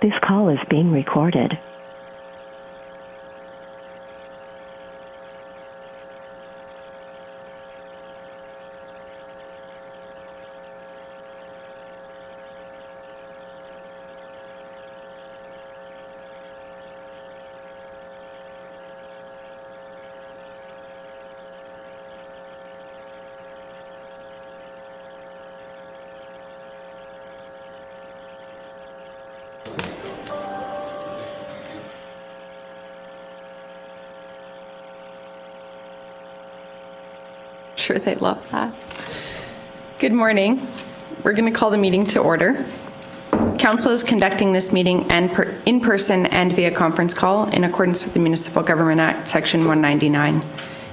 This call is being recorded. Sure, they love that. Good morning. We're going to call the meeting to order. Council is conducting this meeting in person and via conference call in accordance with the Municipal Government Act, Section 199.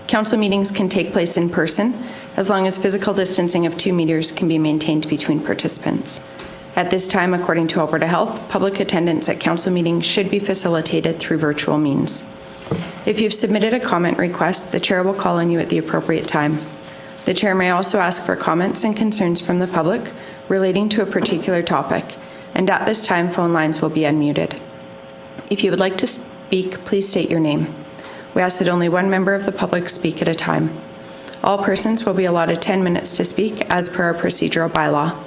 Council meetings can take place in person as long as physical distancing of 2 meters can be maintained between participants. At this time, according to Alberta Health, public attendance at council meetings should be facilitated through virtual means. If you've submitted a comment request, the chair will call on you at the appropriate time. The chair may also ask for comments and concerns from the public relating to a particular topic, and at this time, phone lines will be unmuted. If you would like to speak, please state your name. We ask that only one member of the public speak at a time. All persons will be allotted 10 minutes to speak as per our procedural bylaw.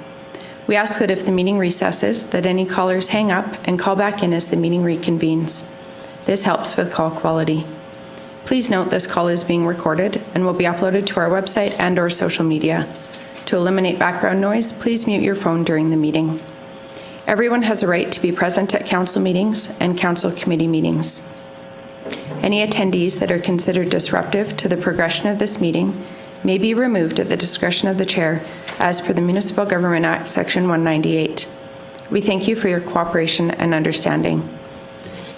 We ask that if the meeting recesses, that any callers hang up and call back in as the meeting reconvenes. This helps with call quality. Please note this call is being recorded and will be uploaded to our website and/or social media. To eliminate background noise, please mute your phone during the meeting. Everyone has a right to be present at council meetings and council committee meetings. Any attendees that are considered disruptive to the progression of this meeting may be removed at the discretion of the chair as per the Municipal Government Act, Section 198. We thank you for your cooperation and understanding.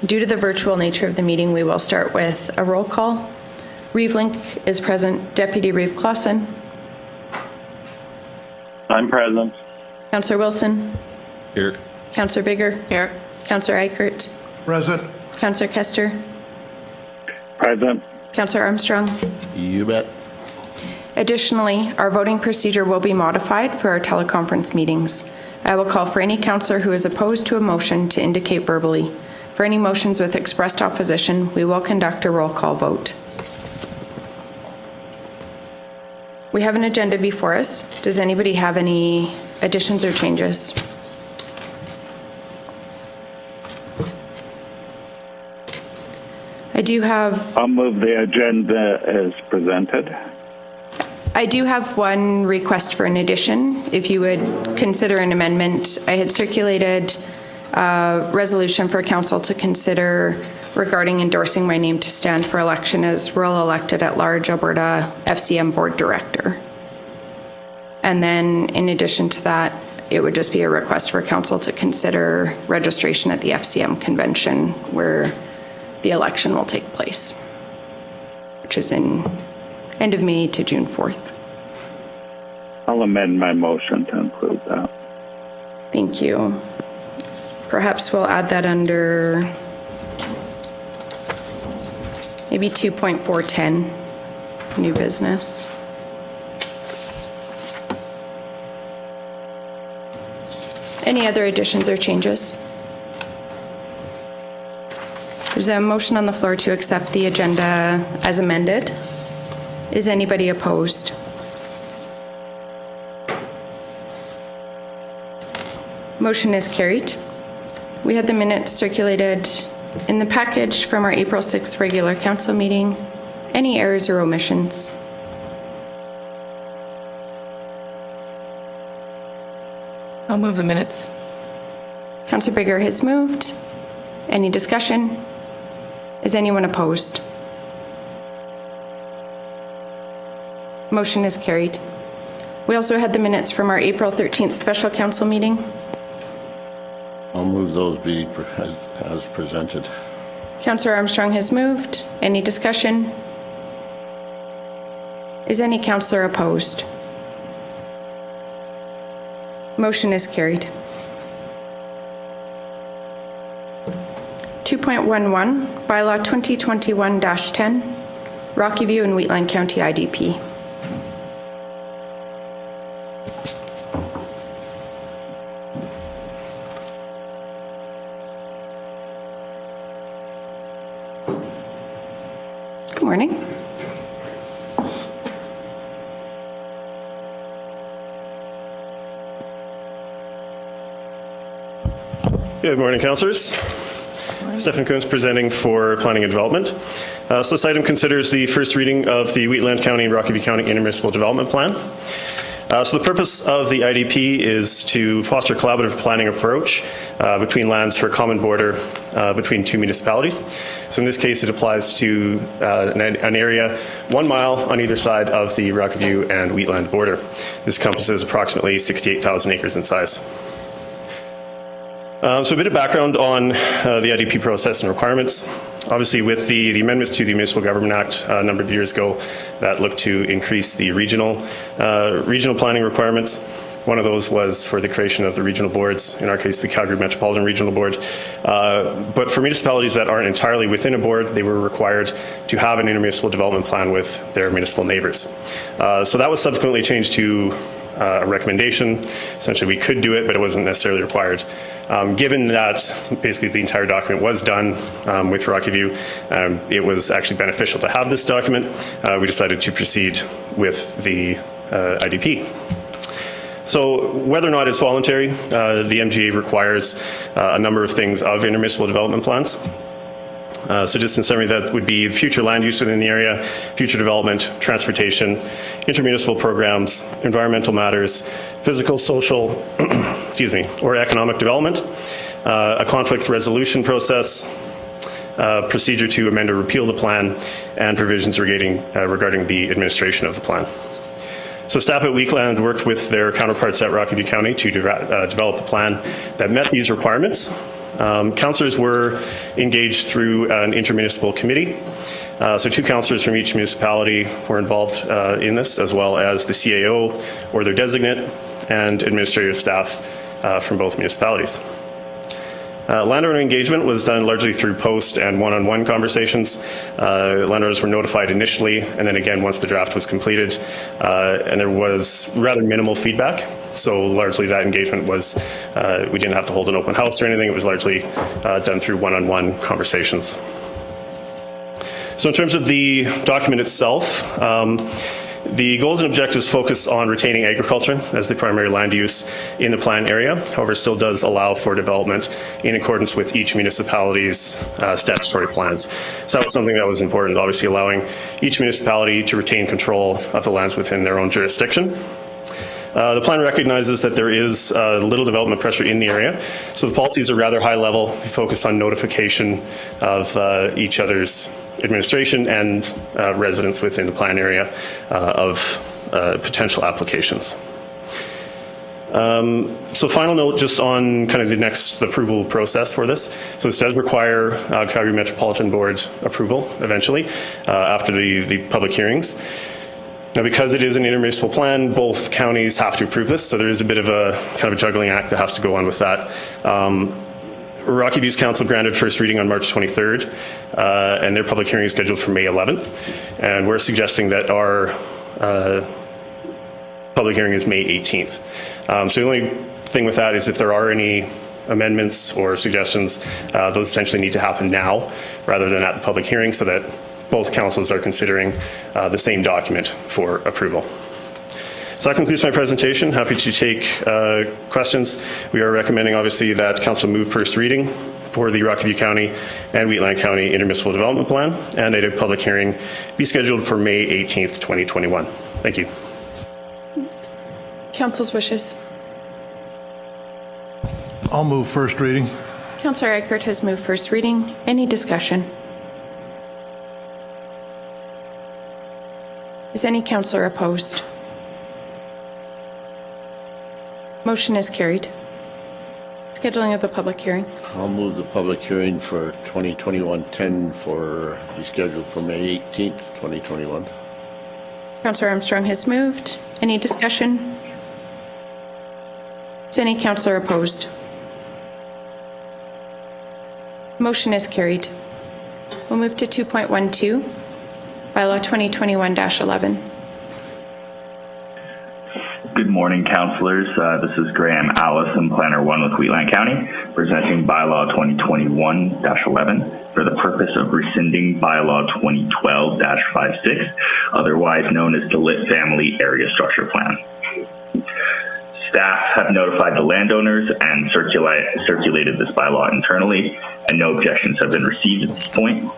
Due to the virtual nature of the meeting, we will start with a roll call. Reeve Link is present. Deputy Reeve Clausen. I'm present. Councillor Wilson. Here. Councillor Bigger. Here. Councillor Eichert. Present. Councillor Kester. Present. Councillor Armstrong. You bet. Additionally, our voting procedure will be modified for our teleconference meetings. I will call for any councillor who is opposed to a motion to indicate verbally. For any motions with expressed opposition, we will conduct a roll call vote. We have an agenda before us. Does anybody have any additions or changes? I'll move the agenda as presented. I do have one request for an addition. If you would consider an amendment, I had circulated a resolution for council to consider regarding endorsing my name to stand for election as Rural Elected at Large Alberta FCM Board Director. And then in addition to that, it would just be a request for council to consider registration at the FCM convention where the election will take place, which is in end of May to June 4th. I'll amend my motion to include that. Thank you. Perhaps we'll add that under maybe 2.410, new business. Any other additions or changes? There's a motion on the floor to accept the agenda as amended. Is anybody opposed? Motion is carried. We had the minutes circulated in the package from our April 6th regular council meeting. Any errors or omissions? I'll move the minutes. Councillor Bigger has moved. Any discussion? Is anyone opposed? Motion is carried. We also had the minutes from our April 13th special council meeting. I'll move those be as presented. Councillor Armstrong has moved. Any discussion? Is any councillor opposed? Motion is carried. 2.11, Bylaw 2021-10, Rocky View and Wheatland County IDP. morning. Good morning, councillors. Stefan Kuntz presenting for Planning and Development. So this item considers the first reading of the Wheatland County and Rocky View County Intermunicipal Development Plan. So the purpose of the IDP is to foster a collaborative planning approach between lands for a common border between two municipalities. So in this case, it applies to an area 1 mile on either side of the Rocky View and Wheatland border. This encompasses approximately 68,000 acres in size. So a bit of background on the IDP process and requirements. Obviously, with the amendments to the Municipal Government Act a number of years ago that looked to increase the regional planning requirements. One of those was for the creation of the regional boards, in our case, the Calgary Metropolitan Regional Board. But for municipalities that aren't entirely within a board, they were required to have an intermunicipal development plan with their municipal neighbors. So that was subsequently changed to a recommendation. Essentially, we could do it, but it wasn't necessarily required. Given that basically the entire document was done with Rocky View, it was actually beneficial to have this document. We decided to proceed with the IDP. So whether or not it's voluntary, the MGA requires a number of things of intermunicipal development plans. So just in summary, that would be future land use within the area, future development, transportation, intermunicipal programs, environmental matters, physical, social, or economic development, a conflict resolution process, procedure to amend or repeal the plan, and provisions regarding the administration of the plan. So staff at Wheatland worked with their counterparts at Rocky View County to develop a plan that met these requirements. Councillors were engaged through an intermunicipal committee. So 2 councillors from each municipality were involved in this, as well as the CAO or their designate and administrative staff from both municipalities. Landowner engagement was done largely through post and one-on-one conversations. Landowners were notified initially, and then again once the draft was completed, and there was rather minimal feedback. So largely that engagement was, we didn't have to hold an open house or anything. It was largely done through one-on-one conversations. So in terms of the document itself, the goals and objectives focus on retaining agriculture as the primary land use in the plan area. However, it still does allow for development in accordance with each municipality's statutory plans. So that was something that was important, obviously allowing each municipality to retain control of the lands within their own jurisdiction. The plan recognizes that there is little development pressure in the area, so the policies are rather high level, focused on notification of each other's administration and residents within the plan area of potential applications. So final note just on kind of the next approval process for this. So this does require Calgary Metropolitan Board approval eventually after the public hearings. Now, because it is an intermunicipal plan, both counties have to approve this, so there is a bit of a kind of a juggling act that has to go on with that. Rocky View's council granted first reading on March 23rd, and their public hearing is scheduled for May 11th, and we're suggesting that our public hearing is May 18th. So the only thing with that is if there are any amendments or suggestions, those essentially need to happen now rather than at the public hearing so that both councils are considering the same document for approval. So that concludes my presentation. Happy to take questions. We are recommending, obviously, that council move first reading for the Rocky View County and Wheatland County Intermunicipal Development Plan, and a public hearing be scheduled for May 18th, 2021. Thank you. Council's wishes. I'll move first reading. Councillor Eckert has moved first reading. Any discussion? Is any councillor opposed? Motion is carried. Scheduling of the public hearing. I'll move the public hearing for 2021-10 for be scheduled for May 18th, 2021. Councillor Armstrong has moved. Any discussion? Is any councillor opposed? Motion is carried. We'll move to 2.12, Bylaw 2021-11. Good morning, councilors. This is Graham Allison, Planner 1 with Wheatland County, presenting Bylaw 2021-11 for the purpose of rescinding Bylaw 2012-56, otherwise known as the Lit Family Area Structure Plan. Staff have notified the landowners and circulated this bylaw internally, and no objections have been received at this point.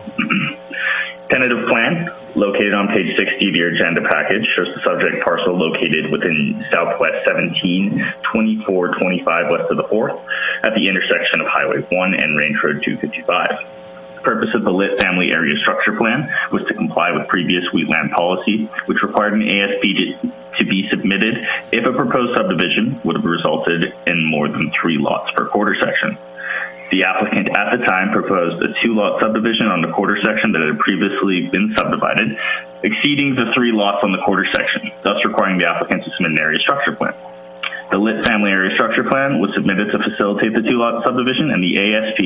Tentative plan, located on page 60 of your agenda package, shows the subject parcel located within Southwest 17, 2425 west of the 4th, at the intersection of Highway 1 and Range Road 255. The purpose of the Lit Family Area Structure Plan was to comply with previous wheatland policy, which required an ASP to be submitted if a proposed subdivision would have resulted in more than 3 lots per quarter section. The applicant at the time proposed a 2-lot subdivision on the quarter section that had previously been subdivided, exceeding the 3 lots on the quarter section, thus requiring the applicant to submit an area structure plan. The Lit Family Area Structure Plan was submitted to facilitate the 2-lot subdivision, and the ASP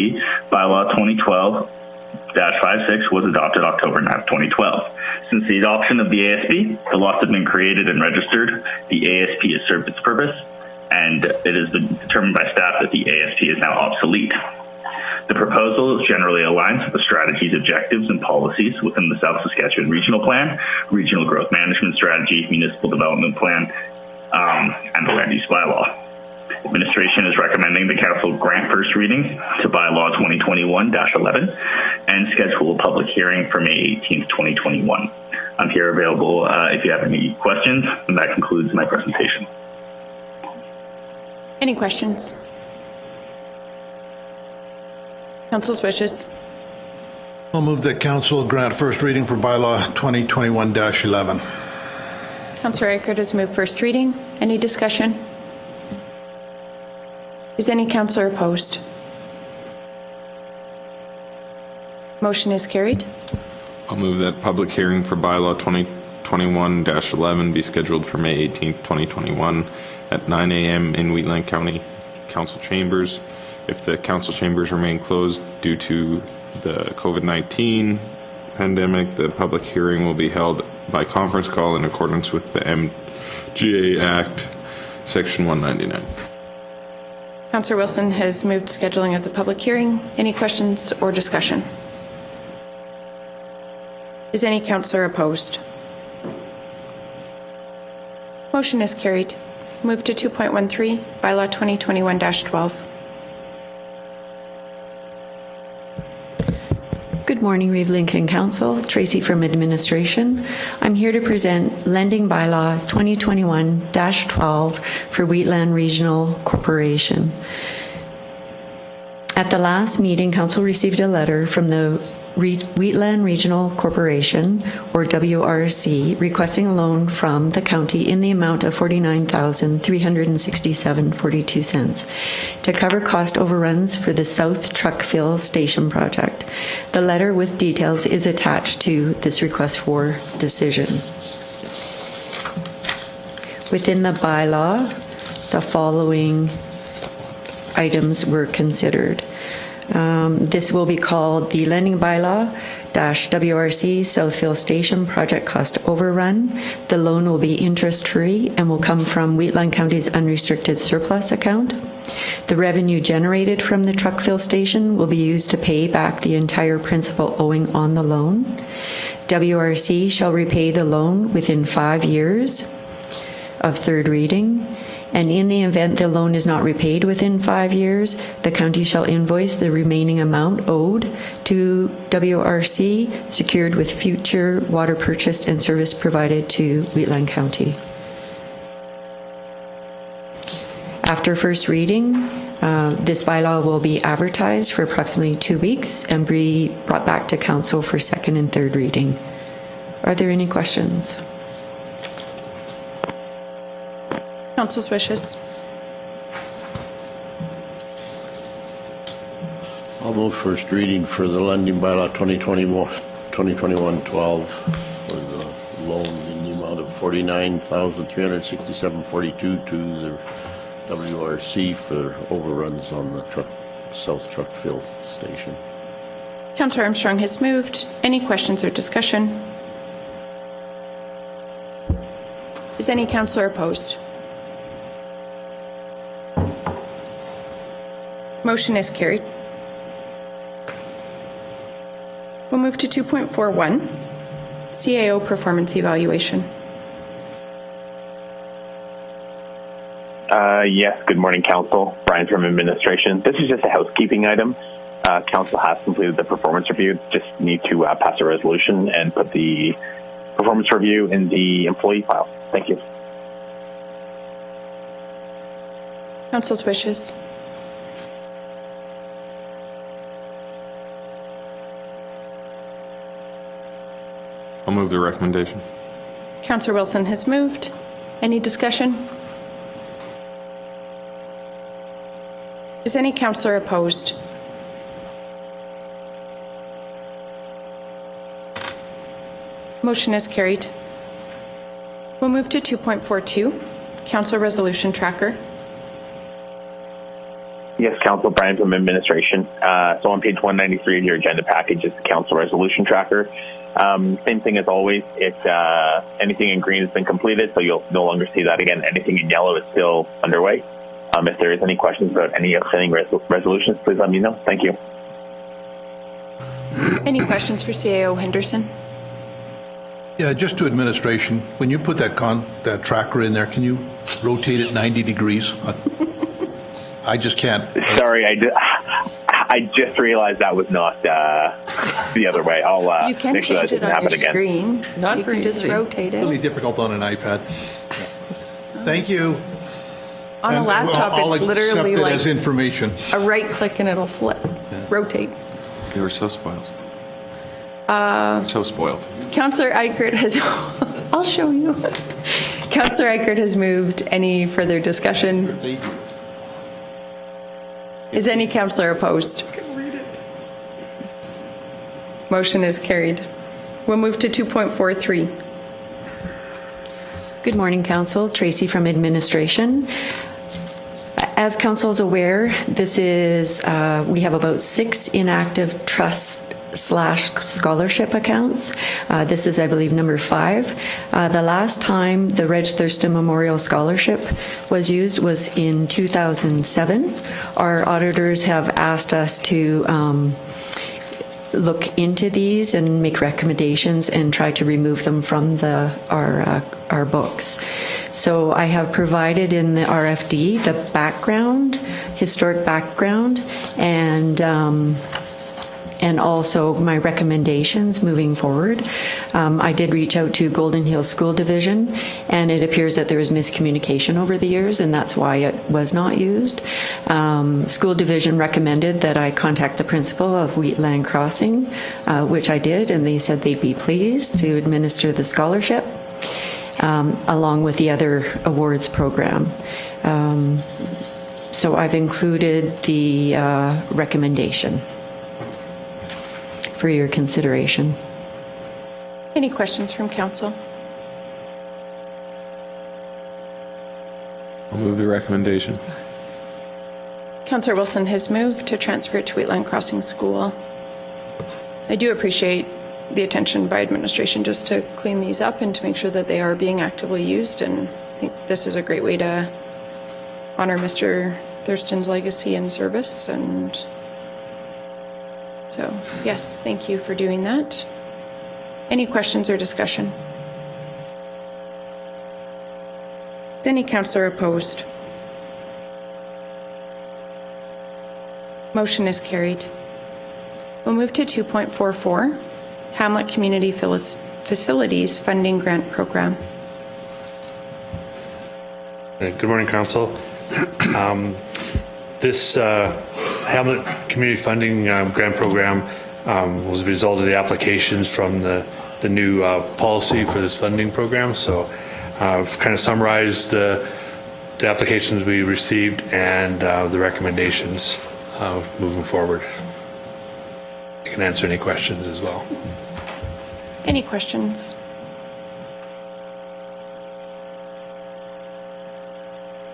bylaw 2012-56 was adopted October 9, 2012. Since the adoption of the ASP, the lots have been created and registered. The ASP has served its purpose, and it has been determined by staff that the ASP is now obsolete. The proposal generally aligns with the strategy's objectives and policies within the South Saskatchewan Regional Plan, Regional Growth Management Strategy, Municipal Development Plan, and the Land Use Bylaw. Administration is recommending the Council grant first reading to Bylaw 2021-11 and schedule a public hearing for May 18, 2021. I'm here available if you have any questions, and that concludes my presentation. Any questions? Council's wishes. I'll move that council grant first reading for bylaw 2021-11. Councillor Eckert has moved first reading. Any discussion? Is any councillor opposed? Motion is carried. I'll move that public hearing for bylaw 2021-11 be scheduled for May 18, 2021 at 9 a.m. in Wheatland County Council Chambers. If the council chambers remain closed due to the COVID-19 pandemic, the public hearing will be held by conference call in accordance with the MGA Act, Section 199. Councillor Wilson has moved scheduling of the public hearing. Any questions or discussion? Is any councillor opposed? Motion is carried. Move to 2.13, bylaw 2021-12. Good morning, Reeve Lincoln Council. Tracy from Administration. I'm here to present Lending Bylaw 2021-12 for Wheatland Regional Corporation. At the last meeting, Council received a letter from the Wheatland Regional Corporation, or WRC, requesting a loan from the county in the amount of $49,367.42 to cover cost overruns for the South Truck Fill Station project. The letter with details is attached to this request for decision. Within the bylaw, the following items were considered. This will be called the Lending Bylaw WRC Southfield Station Project Cost Overrun. The loan will be interest-free and will come from Wheatland County's unrestricted surplus account. The revenue generated from the truck fill station will be used to pay back the entire principal owing on the loan. WRC shall repay the loan within 5 years of third reading. And in the event the loan is not repaid within 5 years, the county shall invoice the remaining amount owed to WRC, secured with future water purchased and service provided to Wheatland County. After first reading, this bylaw will be advertised for approximately 2 weeks and be brought back to council for second and third reading. Are there any questions? Council's wishes. I'll move first reading for the lending bylaw 2021-12 for the loan in the amount of $49,367.42 to the WRC for overruns on the South Truck Fill Station. Councillor Armstrong has moved. Any questions or discussion? Is any councillor opposed? Motion is carried. We'll move to 2.41, CAO performance evaluation. Yes, good morning, Council. Brian from Administration. This is just a housekeeping item. Council has completed the performance review. Just need to pass a resolution and put the performance review in the employee file. Thank you. Council's wishes. I'll move the recommendation. Councillor Wilson has moved. Any discussion? Is any councillor opposed? Motion is carried. We'll move to 2.42, Council Resolution Tracker. Yes, Council. Brian from Administration. So on page 193 of your agenda package is the Council Resolution Tracker. Same thing as always. Anything in green has been completed, so you'll no longer see that again. Anything in yellow is still underway. If there is any questions about any outstanding resolutions, please let me know. Thank you. Any questions for CAO Henderson? Yeah, just to administration, when you put that tracker in there, can you rotate it 90 degrees? I just can't. Sorry, I just realized that was not the other way. I'll You can make sure that change it doesn't on happen your again. screen. Not You for can just easy. rotate Really it. difficult on an iPad. Thank you. On a And laptop, I'll it's literally accept it like as information. a right click and it'll flip, rotate. You were so spoiled. So spoiled. Councillor Eichert has, I'll show you. Councillor Eichert has moved. Any further discussion? Is any councillor opposed? Motion is carried. We'll move to 2.43. Good morning, Council. Tracy from Administration. As Council is aware, this is, we have about 6 inactive trust/scholarship accounts. This is, I believe, number 5. The last time the Reg Thurston Memorial Scholarship was used was in 2007. Our auditors have asked us to look into these and make recommendations and try to remove them from our books. So I have provided in the RFD the background, historic background, and also my recommendations moving forward. I did reach out to Golden Hill School Division, and it appears that there was miscommunication over the years, and that's why it was not used. School Division recommended that I contact the principal of Wheatland Crossing, which I did, and they said they'd be pleased to administer the scholarship, along with the other awards program. So I've included the recommendation for your consideration. Any questions from council? I'll move the recommendation. Councillor Wilson has moved to transfer it to Wheatland Crossing School. I do appreciate the attention by administration just to clean these up and to make sure that they are being actively used, and I think this is a great way to honor Mr. Thurston's legacy and service, and so yes, thank you for doing that. Any questions or discussion? Is any councillor opposed? Motion is carried. We'll move to 2.44, Hamlet Community Facilities Funding Grant Program. Good morning, Council. This Hamlet Community Funding Grant Program was a result of the applications from the new policy for this funding program. So I've kind of summarized the applications we received and the recommendations moving forward. I can answer any questions as well. Any questions?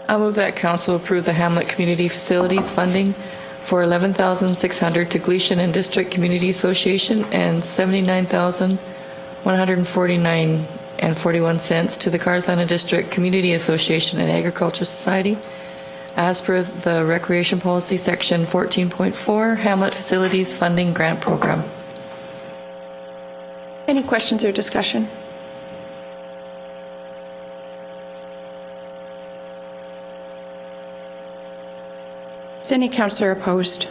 I'll move that council approve the Hamlet Community Facilities funding for $11,600 to Gleason and District Community Association and $79,149.41 to the Carsland and District Community Association and Agriculture Society, as per the Recreation Policy Section 14.4 Hamlet Facilities Funding Grant Program. Any questions or discussion? Is any councillor opposed?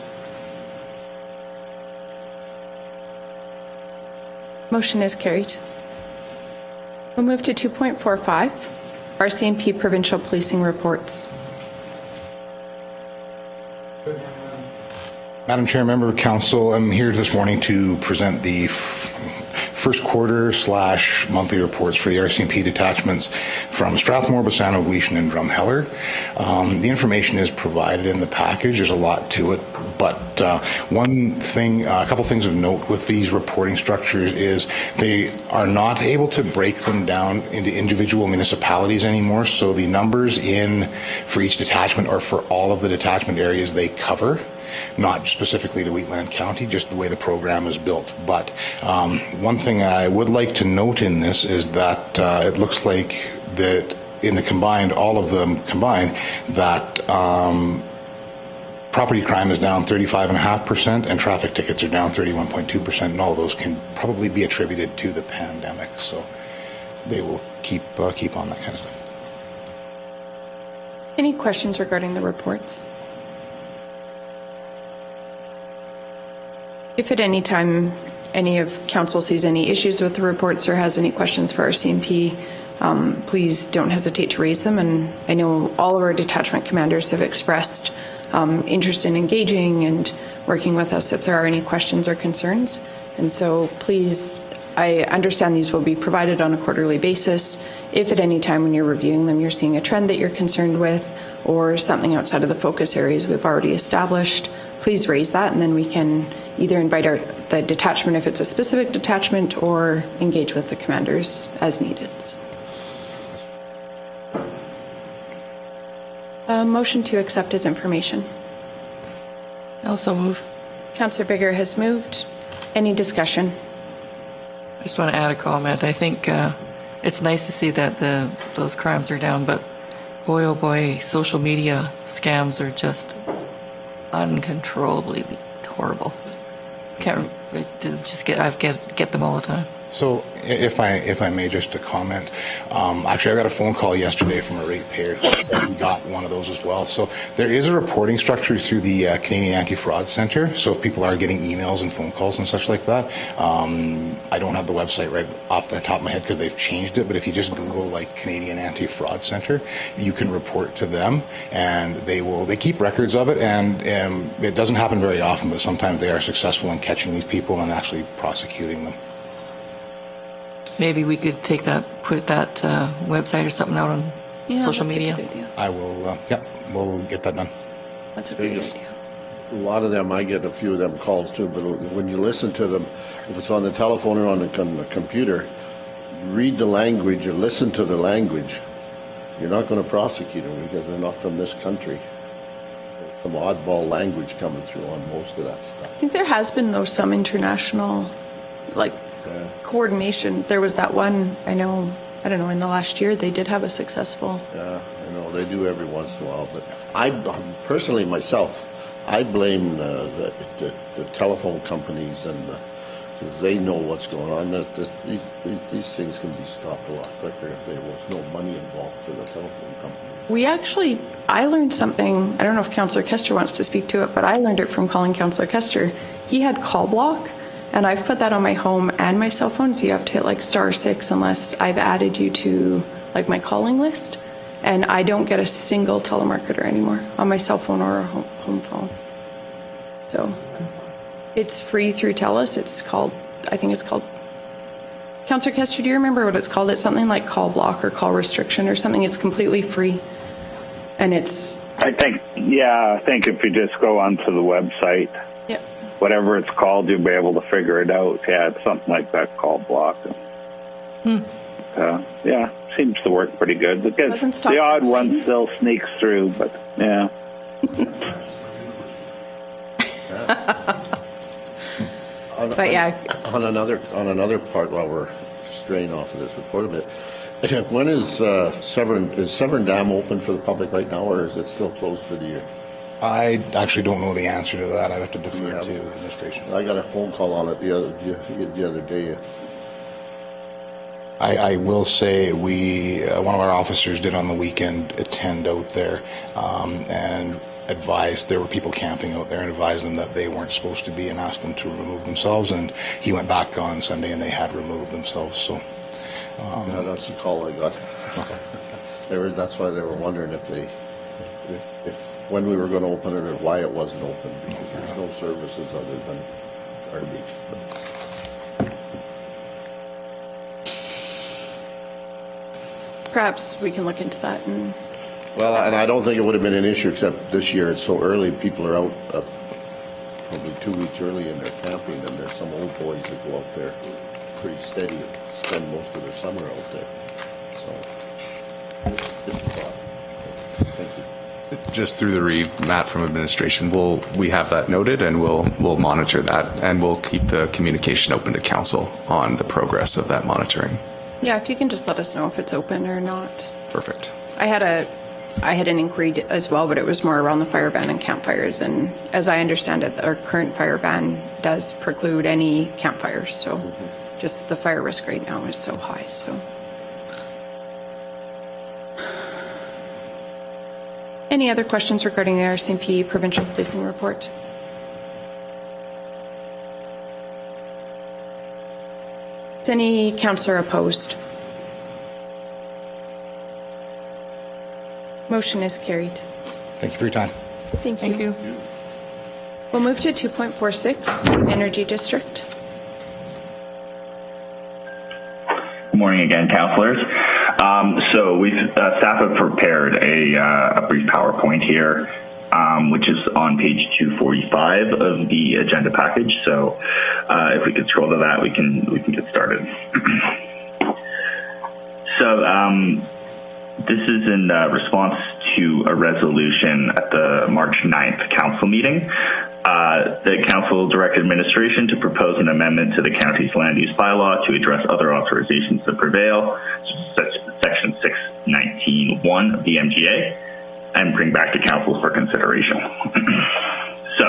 Motion is carried. We'll move to 2.45, RCMP Provincial Policing Reports. Madam Chair, member of council, I'm here this morning to present the first quarter / monthly reports for the RCMP detachments from Strathmore, Bassano, Gleason, and Drumheller. The information is provided in the package. There's a lot to it, but one thing, a couple things of note with these reporting structures is they are not able to break them down into individual municipalities anymore. So the numbers in for each detachment or for all of the detachment areas they cover, not specifically to Wheatland County, just the way the program is built. But one thing I would like to note in this is that it looks like that in the combined, all of them combined, that property crime is down 35.5% and traffic tickets are down 31.2%, and all of those can probably be attributed to the pandemic. So they will keep on that kind of stuff. Any questions regarding the reports? If at any time any of council sees any issues with the reports or has any questions for our CMP, please don't hesitate to raise them. And I know all of our detachment commanders have expressed interest in engaging and working with us if there are any questions or concerns. And so please, I understand these will be provided on a quarterly basis. If at any time when you're reviewing them, you're seeing a trend that you're concerned with or something outside of the focus areas we've already established, please raise that, and then we can either invite the detachment if it's a specific detachment or engage with the commanders as needed. Motion to accept as information. Also move. Councillor Bigger has moved. Any discussion? I just want to add a comment. I think it's nice to see that those crimes are down, but boy, oh boy, social media scams are just uncontrollably horrible. Can't just get them all the time. So if I may, just to comment, actually I got a phone call yesterday from a ratepayer who got one of those as well. So there is a reporting structure through the Canadian Anti-Fraud Centre. So if people are getting emails and phone calls and such like that, I don't have the website right off the top of my head because they've changed it, but if you just Google like Canadian Anti-Fraud Centre, you can report to them and they keep records of it, and it doesn't happen very often, but sometimes they are successful in catching these people and actually prosecuting them. Maybe we could put that website or something out on social media. I will, we'll get that done. That's a great idea. A lot of them, I get a few of them calls too, but when you listen to them, if it's on the telephone or on the computer, read the language or listen to the language. You're not going to prosecute them because they're not from this country. There's some oddball language coming through on most of that stuff. I think there has been, though, some international, coordination. There was that one, I don't know, in the last year, they did have a successful. Yeah, I know, they do every once in a while, but I personally, myself, I blame the telephone companies and because they know what's going on. These things can be stopped a lot quicker if there was no money involved for the telephone company. I learned something, I don't know if Councillor Kester wants to speak to it, but I learned it from calling Councillor Kester. He had call block, and I've put that on my home and my cell phone, so you have to hit *6 unless I've added you to my calling list. And I don't get a single telemarketer anymore on my cell phone or a home phone. So it's free through TELUS. I think it's called, Councillor Kester, do you remember what it's called? It's something like call block or call restriction or something. It's completely free. And it's... I think if you just go onto the website, Yep. whatever it's called, you'll be able to figure it out. Yeah, it's something like that, call block. Seems to work pretty good. Because the odd one still sneaks through, but yeah. But yeah. On another part, while we're straying off of this report a bit, When is Severn Dam open for the public right now, or is it still closed for the year? I actually don't know the answer to that. I'd have to defer to administration. I got a phone call on it the other day. I will say one of our officers did on the weekend attend out there and advised there were people camping out there and advised them that they weren't supposed to be and asked them to remove themselves, and he went back on Sunday and they had removed themselves. So yeah, that's the call I got. That's why they were wondering if when we were going to open it or why it wasn't open, because there's no services other than garbage. Perhaps we can look into that. Well, and I don't think it would have been an issue, except this year it's so early. People are out probably 2 weeks early and they're camping, and there's some old boys that go out there pretty steady and spend most of their summer out there. So, just a thought. Thank you. Just through the Reeve, Matt from administration, we have that noted, and we'll monitor that, and we'll keep the communication open to council on the progress of that monitoring. Yeah, if you can just let us know if it's open or not. Perfect. I had an inquiry as well, but it was more around the fire ban and campfires. And as I understand it, our current fire ban does preclude any campfires. So just the fire risk right now is so high. So any other questions regarding the RCMP provincial policing report? Is any councillor opposed? Motion is carried. Thank you for your time. Thank you. Thank you. We'll move to 2.46, Energy District. Good morning again, councillors. So staff have prepared a brief PowerPoint here, which is on page 245 of the agenda package. So if we could scroll to that, we can get started. So this is in response to a resolution at the March 9th council meeting. The council directed administration to propose an amendment to the county's land use bylaw to address other authorizations that prevail, such as section 619(1) of the MGA, and bring back to council for consideration. So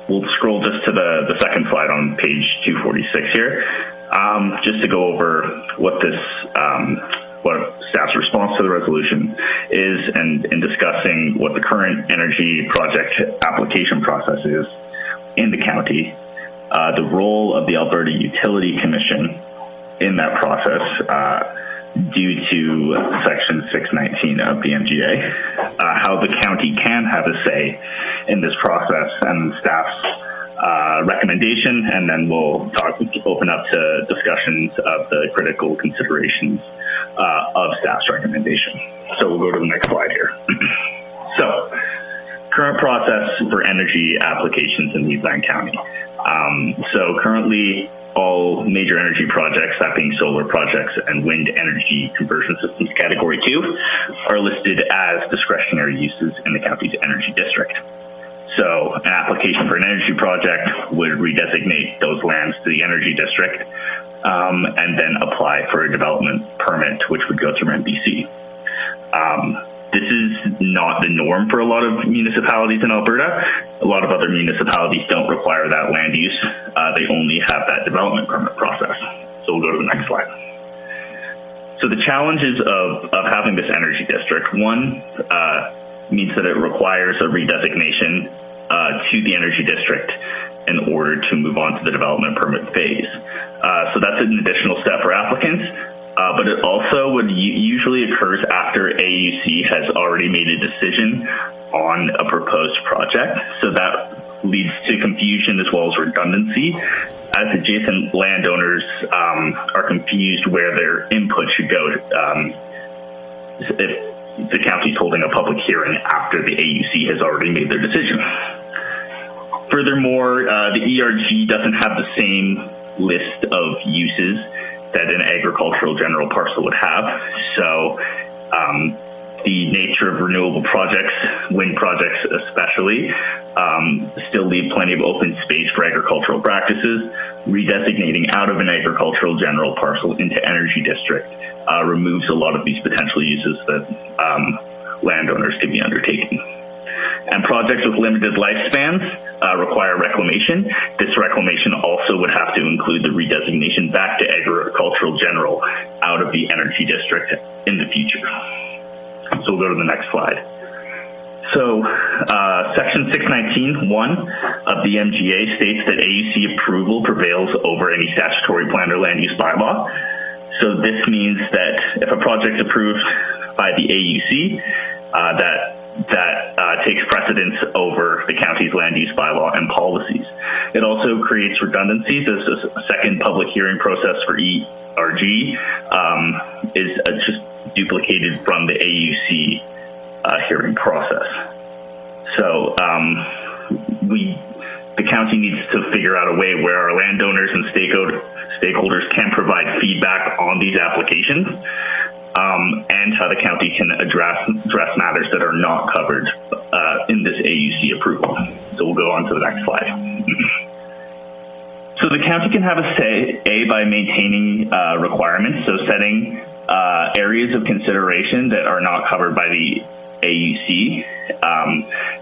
we'll scroll just to the second slide on page 246 here, just to go over what this what staff's response to the resolution is, and in discussing what the current energy project application process is in the county, the role of the Alberta Utility Commission in that process due to section 619 of the MGA, how the county can have a say in this process, and staff's recommendation, and then we'll open up to discussions of the critical considerations of staff's recommendation. So we'll go to the next slide here. So, current process for energy applications in Wheatland County. So currently, all major energy projects, that being solar projects and wind energy conversion systems category 2, are listed as discretionary uses in the county's energy district. So an application for an energy project would redesignate those lands to the energy district, and then apply for a development permit, which would go through MBC. This is not the norm for a lot of municipalities in Alberta. A lot of other municipalities don't require that land use. They only have that development permit process. So we'll go to the next slide. So the challenges of having this energy district, one, means that it requires a redesignation to the energy district in order to move on to the development permit phase. So that's an additional step for applicants, but it also would usually occurs after AUC has already made a decision on a proposed project. So that leads to confusion as well as redundancy, as adjacent landowners are confused where their input should go if the county's holding a public hearing after the AUC has already made their decision. Furthermore, the ERG doesn't have the same list of uses that an agricultural general parcel would have. So the nature structure of renewable projects, wind projects especially, still leave plenty of open space for agricultural practices. Redesignating out of an agricultural general parcel into energy district removes a lot of these potential uses that landowners could be undertaking. And projects with limited lifespans require reclamation. This reclamation also would have to include the redesignation back to agricultural general out of the energy district in the future. So we'll go to the next slide. So section 619(1) of the MGA states that AUC approval prevails over any statutory plan or land use bylaw. So this means that if a project is approved by the AUC, that takes precedence over the county's land use bylaw and policies. It also creates redundancies as a second public hearing process for ERG is just duplicated from the AUC hearing process. So the county needs to figure out a way where our landowners and stakeholders can provide feedback on these applications, and how the county can address matters that are not covered in this AUC approval. So we'll go on to the next slide. So the county can have a say by maintaining requirements, so setting areas of consideration that are not covered by the AUC,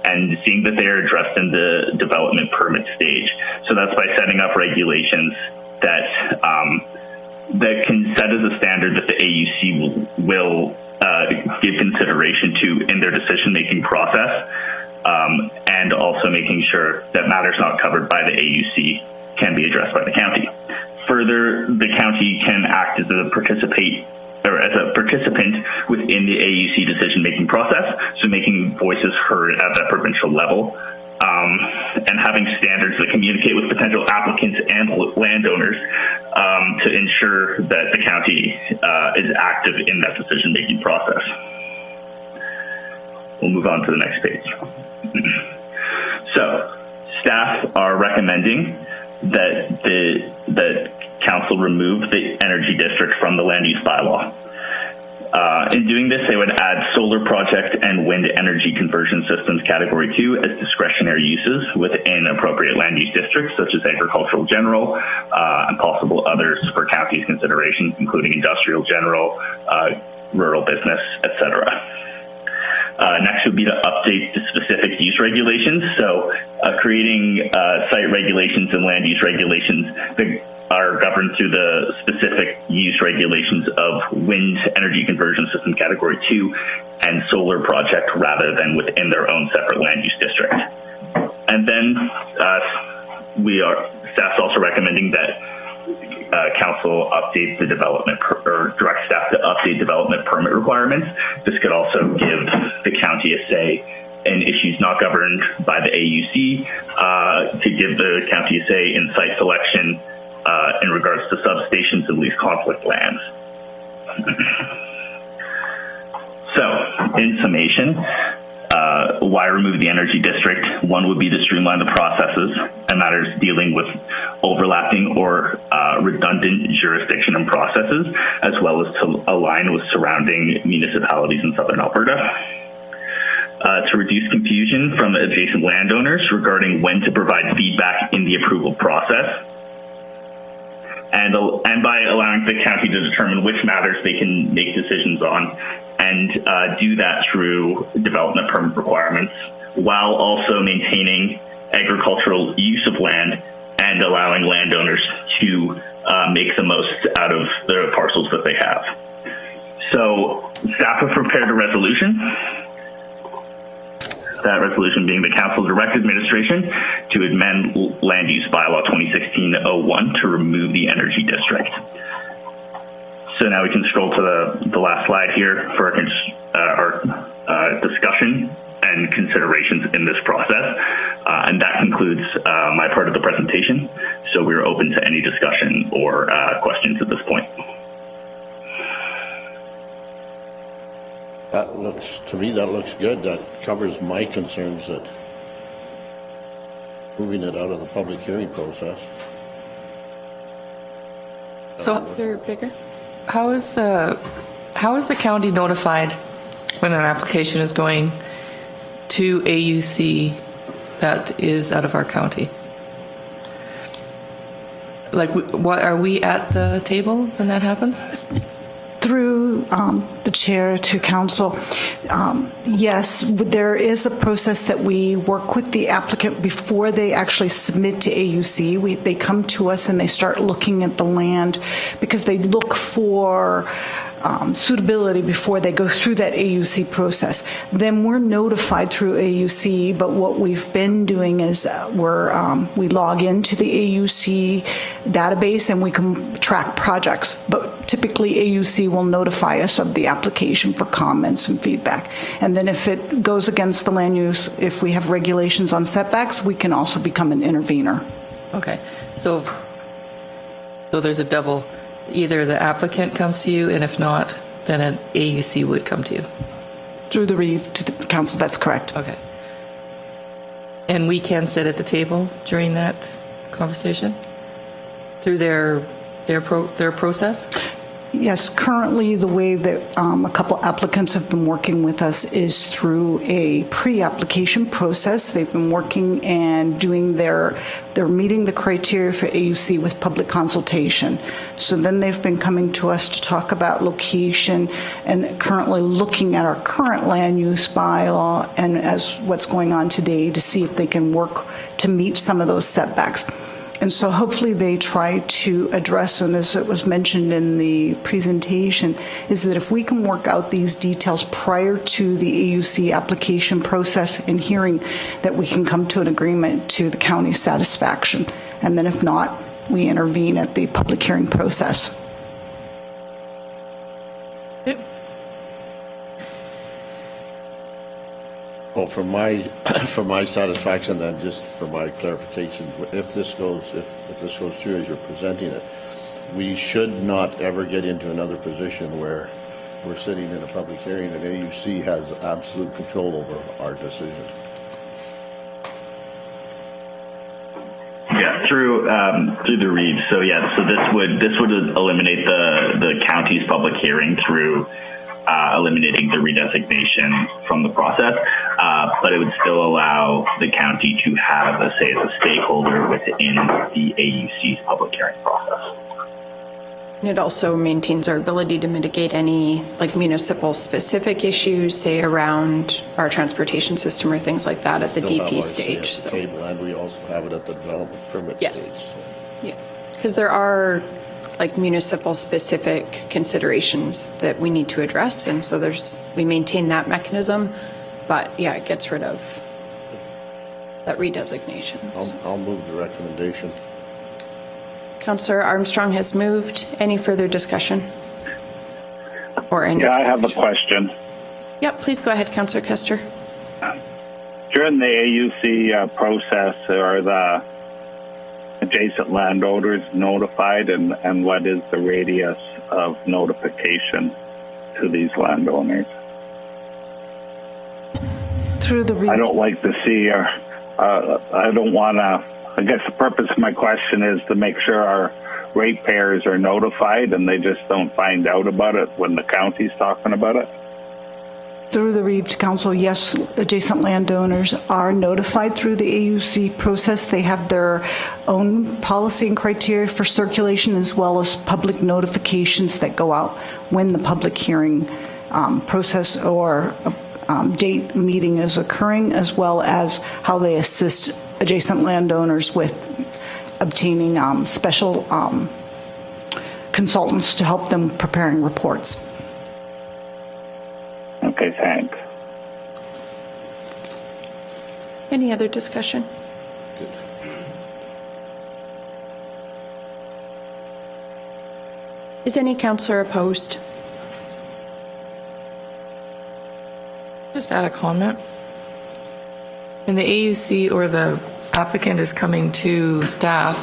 and seeing that they are addressed in the development permit stage. So that's by setting up regulations that that can set as a standard that the AUC will give consideration to in their decision-making process, and also making sure that matters not covered by the AUC can be addressed by the county. Further, the county can act as a participant within the AUC decision-making process, so making voices heard at that provincial level, and having standards that communicate with potential applicants and landowners to ensure that the county is active in that decision-making process. We'll move on to the next page. So, staff are recommending that council remove the energy district from the land use bylaw. In doing this, they would add solar project and wind energy conversion systems category 2 as discretionary uses within appropriate land use districts, such as agricultural general and possible others for county's consideration, including industrial general, rural business, etc. Next would be to update the specific use regulations. So creating site regulations and land use regulations that are governed through the specific use regulations of wind energy conversion system category 2 and solar project rather than within their own separate land use district. And then staff's also recommending that council update the development or direct staff to update development permit requirements. This could also give the county a say in issues not governed by the AUC, to give the county a say in site selection in regards to substations and least conflict lands. So, in summation, why remove the energy district? One would be to streamline the processes and matters dealing with overlapping or redundant jurisdiction and processes, as well as to align with surrounding municipalities in southern Alberta. To reduce confusion from adjacent landowners regarding when to provide feedback in the approval process. And by allowing the county to determine which matters they can make decisions on, and do that through development permit requirements, while also maintaining agricultural use of land and allowing landowners to make the most out of the parcels that they have. So staff have prepared a resolution. That resolution being the council direct administration to amend land use bylaw 2016-01 to remove the energy district. So now we can scroll to the last slide here for our discussion and considerations in this process. And that concludes my part of the presentation. So we're open to any discussion or questions at this point. To me, that looks good. That covers my concerns that moving it out of the public hearing process. So They're bigger. how is the county notified when an application is going to AUC that is out of our county? Like, what, are we at the table when that happens? Through the chair to council, yes, there is a process that we work with the applicant before they actually submit to AUC. They come to us and they start looking at the land because they look for suitability before they go through that AUC process. Then we're notified through AUC, but what we've been doing is we log into the AUC database and we can track projects, but typically AUC will notify us of the application for comments and feedback. And then if it goes against the land use, if we have regulations on setbacks, we can also become an intervener. Okay, so there's a double. Either the applicant comes to you, and if not, then an AUC would come to you. Through the Reeve to the council, that's correct. Okay. And we can sit at the table during that conversation through their process? Yes, currently the way that a couple applicants have been working with us is through a pre-application process. They've been working and doing they're meeting the criteria for AUC with public consultation. So then they've been coming to us to talk about location and currently looking at our current land use bylaw and as what's going on today to see if they can work to meet some of those setbacks. And so hopefully they try to address, and as it was mentioned in the presentation, is that if we can work out these details prior to the AUC application process and hearing, that we can come to an agreement to the county's satisfaction. And then if not, we intervene at the public hearing process. Well, for my satisfaction, and just for my clarification, if this goes through as you're presenting it, we should not ever get into another position where we're sitting in a public hearing and AUC has absolute control over our decision. Yeah, through the Reeve. So yeah, so this would eliminate the county's public hearing through eliminating the redesignation from the process, but it would still allow the county to have a say as a stakeholder within the AUC's public hearing process. And it also maintains our ability to mitigate any like municipal specific issues, say around our transportation system or things like that at the DP stage. So table, and we also have it at the development permit stage. So. Yeah, because there are like municipal specific considerations that we need to address, and so we maintain that mechanism, but yeah, it gets rid of that redesignation. I'll move the recommendation. Councillor Armstrong has moved. Any further discussion? Or any I have a question. Yep, please go ahead, Councillor Kester. During the AUC process, are the adjacent landowners notified, and what is the radius of notification to these landowners? Through the I don't like to see, I don't want to, I guess the purpose of my question is to make sure our ratepayers are notified and they just don't find out about it when the county's talking about it. Through the Reeve to Council, yes, adjacent landowners are notified through the AUC process. They have their own policy and criteria for circulation, as well as public notifications that go out when the public hearing process or date meeting is occurring, as well as how they assist adjacent landowners with obtaining special consultants to help them preparing reports. Okay, thanks. Any other discussion? Good. Is any councillor opposed? Just add a comment. When the AUC or the applicant is coming to staff,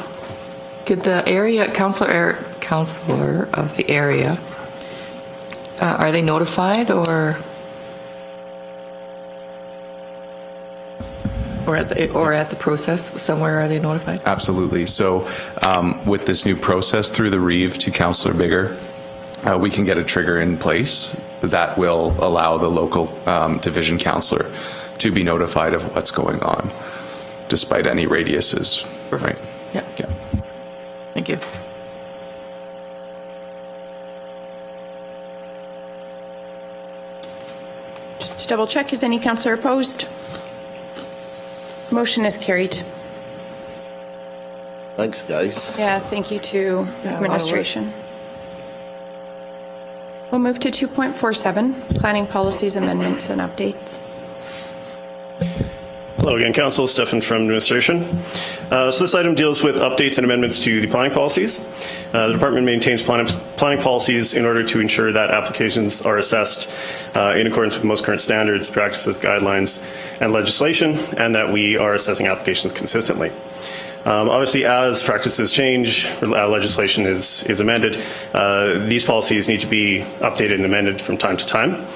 could the counselor of the area, are they notified or at the process somewhere, are they notified? Absolutely. So with this new process through the Reeve to Councillor Bigger, we can get a trigger in place that will allow the local division councillor to be notified of what's going on, despite any radiuses. Right? Yeah. Thank you. Just to double check, is any councillor opposed? Motion is carried. Thanks, guys. Yeah, thank you to administration. We'll move to 2.47, planning policies, amendments, and updates. Hello again, Council. Stefan from administration. So this item deals with updates and amendments to the planning policies. The department maintains planning policies in order to ensure that applications are assessed in accordance with most current standards, practices, guidelines, and legislation, and that we are assessing applications consistently. Obviously, as practices change, legislation is amended, these policies need to be updated and amended from time to time.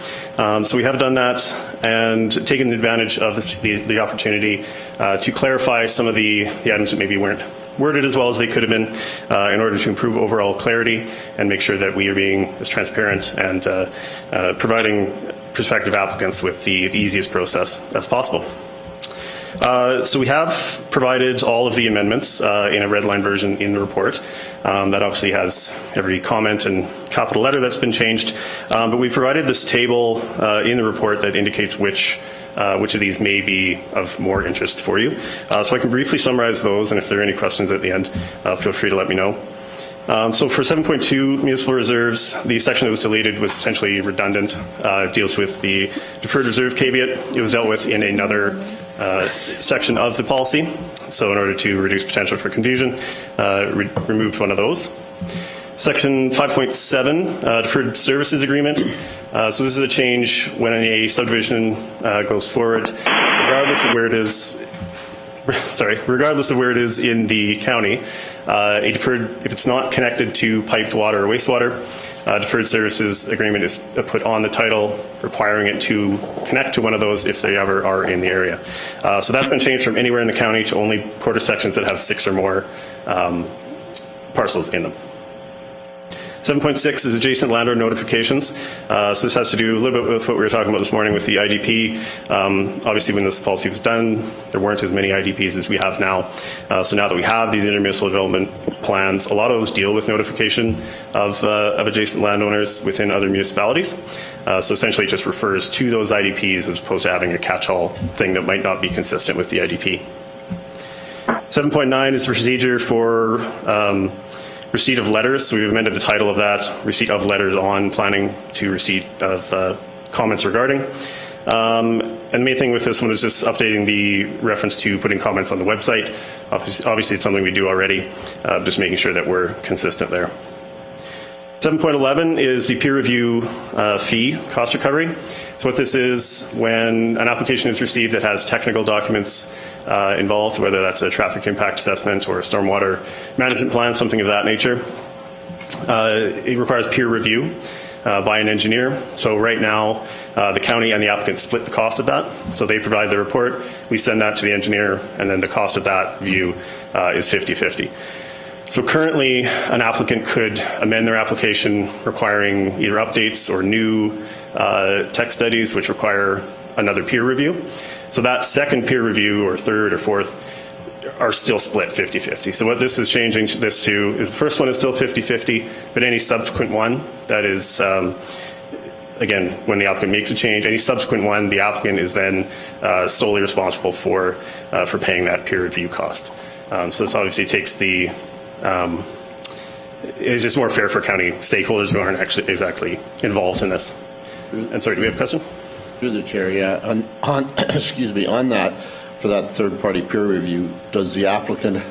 So we have done that and taken advantage of the opportunity to clarify some of the items that maybe weren't worded as well as they could have been in order to improve overall clarity and make sure that we are being as transparent and providing prospective applicants with the easiest process as possible. So we have provided all of the amendments in a red line version in the report. That obviously has every comment and capital letter that's been changed. But we provided this table in the report that indicates which of these may be of more interest for you. So I can briefly summarize those, and if there are any questions at the end, feel free to let me know. So for 7.2 municipal reserves, the section that was deleted was essentially redundant. It deals with the deferred reserve caveat. It was dealt with in another section of the policy. So in order to reduce potential for confusion, removed one of those. Section 5.7, deferred services agreement. So this is a change when a subdivision goes forward, regardless of where it is. Regardless of where it is in the county, if it's not connected to piped water or wastewater, deferred services agreement is put on the title, requiring it to connect to one of those if they ever are in the area. So that's been changed from anywhere in the county to only quarter sections that have 6 or more parcels in them. 7.6 is adjacent landowner notifications. So this has to do a little bit with what we were talking about this morning with the IDP. Obviously, when this policy was done, there weren't as many IDPs as we have now. So now that we have these intermunicipal development plans, a lot of those deal with notification of adjacent landowners within other municipalities. So essentially it just refers to those IDPs as opposed to having a catch-all thing that might not be consistent with the IDP. 7.9 is the procedure for receipt of letters. So we've amended the title of that, receipt of letters on planning to receipt of comments regarding. And the main thing with this one is just updating the reference to putting comments on the website. Obviously it's something we do already, just making sure that we're consistent there. 7.11 is the peer review fee cost recovery. So what this is, when an application is received that has technical documents involved, whether that's a traffic impact assessment or a stormwater management plan, something of that nature, it requires peer review by an engineer. So right now, the county and the applicant split the cost of that. So they provide the report, we send that to the engineer, and then the cost of that review is 50-50. So currently, an applicant could amend their application requiring either updates or new tech studies, which require another peer review. So that second peer review, or third or fourth, are still split 50-50. So what this is changing this to is the first one is still 50-50, but any subsequent one that is, again, when the applicant makes a change, any subsequent one, the applicant is then solely responsible for paying that peer review cost. So this obviously takes the it's just more fair for county stakeholders who aren't actually exactly involved in this. And sorry, do we have a question? Through the chair, yeah. On excuse me, on that, for that third-party peer review, does the applicant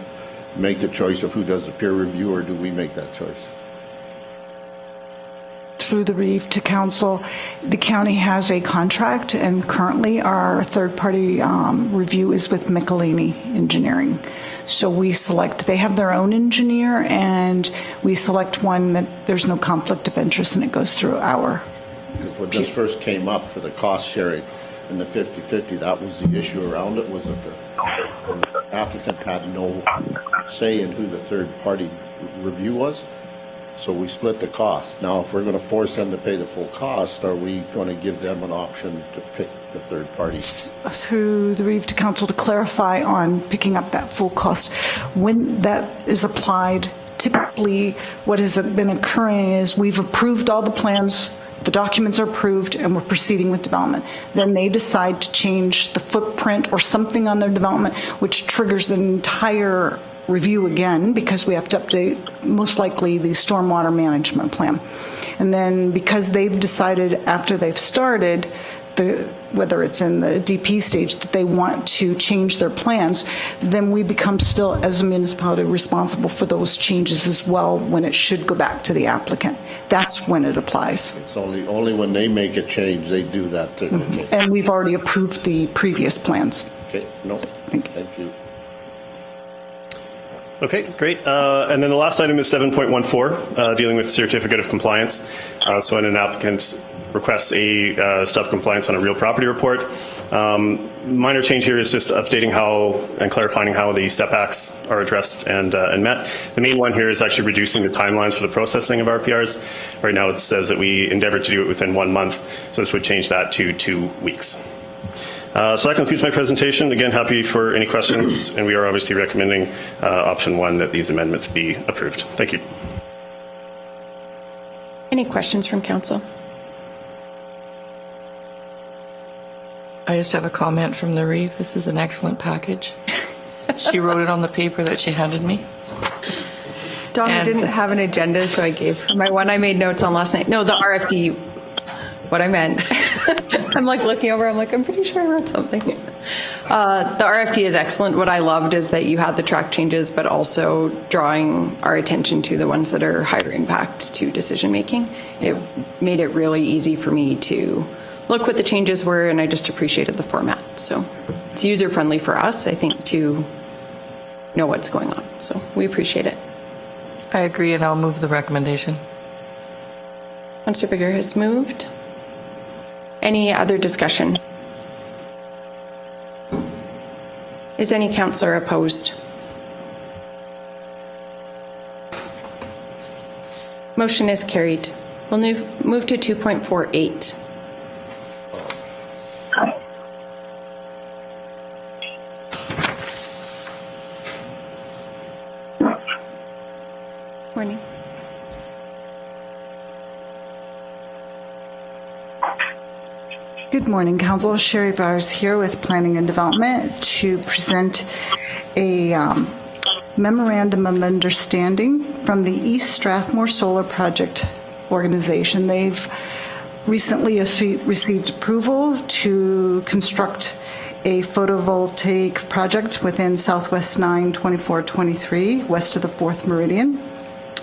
make the choice of who does the peer review, or do we make that choice? Through the Reeve to council, the county has a contract, and currently our third-party review is with Michelini Engineering. So we select, they have their own engineer, and we select one that there's no conflict of interest, and it goes through our. Because when this first came up for the cost sharing and the 50-50, that was the issue around it, was that the applicant had no say in who the third-party review was. So we split the cost. Now, if we're going to force them to pay the full cost, are we going to give them an option to pick the third party? Through the Reeve to Council to clarify on picking up that full cost. When that is applied, typically what has been occurring is we've approved all the plans, the documents are approved, and we're proceeding with development. Then they decide to change the footprint or something on their development, which triggers an entire review again, because we have to update most likely the stormwater management plan. And then because they've decided after they've started, whether it's in the DP stage, that they want to change their plans, then we become still, as a municipality, responsible for those changes as well when it should go back to the applicant. That's when it applies. It's only when they make a change, they do that too. Okay. And we've already approved the previous plans. Okay, no, thank you. Okay, great. And then the last item is 7.14, dealing with certificate of compliance. So when an applicant requests a step compliance on a real property report, minor change here is just updating how and clarifying how the setbacks are addressed and met. The main one here is actually reducing the timelines for the processing of RPRs. Right now it says that we endeavor to do it within 1 month, so this would change that to 2 weeks. So that concludes my presentation. Again, happy for any questions, and we are obviously recommending option 1, that these amendments be approved. Thank you. Any questions from council? I just have a comment from the Reeve. This is an excellent package. She wrote it on the paper that she handed me. Donna didn't have an agenda, so I gave her my one I made notes on last night. No, the RFD, what I meant. I'm like looking over, I'm like, I'm pretty sure I wrote something. The RFD is excellent. What I loved is that you had the track changes, but also drawing our attention to the ones that are higher impact to decision making. It made it really easy for me to look what the changes were, and I just appreciated the format. So it's user friendly for us, I think, to know what's going on. So we appreciate it. I agree, and I'll move the recommendation. Councillor Bigger has moved. Any other discussion? Is any councillor opposed? Motion is carried. We'll move to 2.48. Morning. Good morning, Council. Sherry Bowers here with Planning and Development to present a memorandum of understanding from the East Strathmore Solar Project organization. They've recently received approval to construct a photovoltaic project within Southwest 9 2423, west of the 4th Meridian.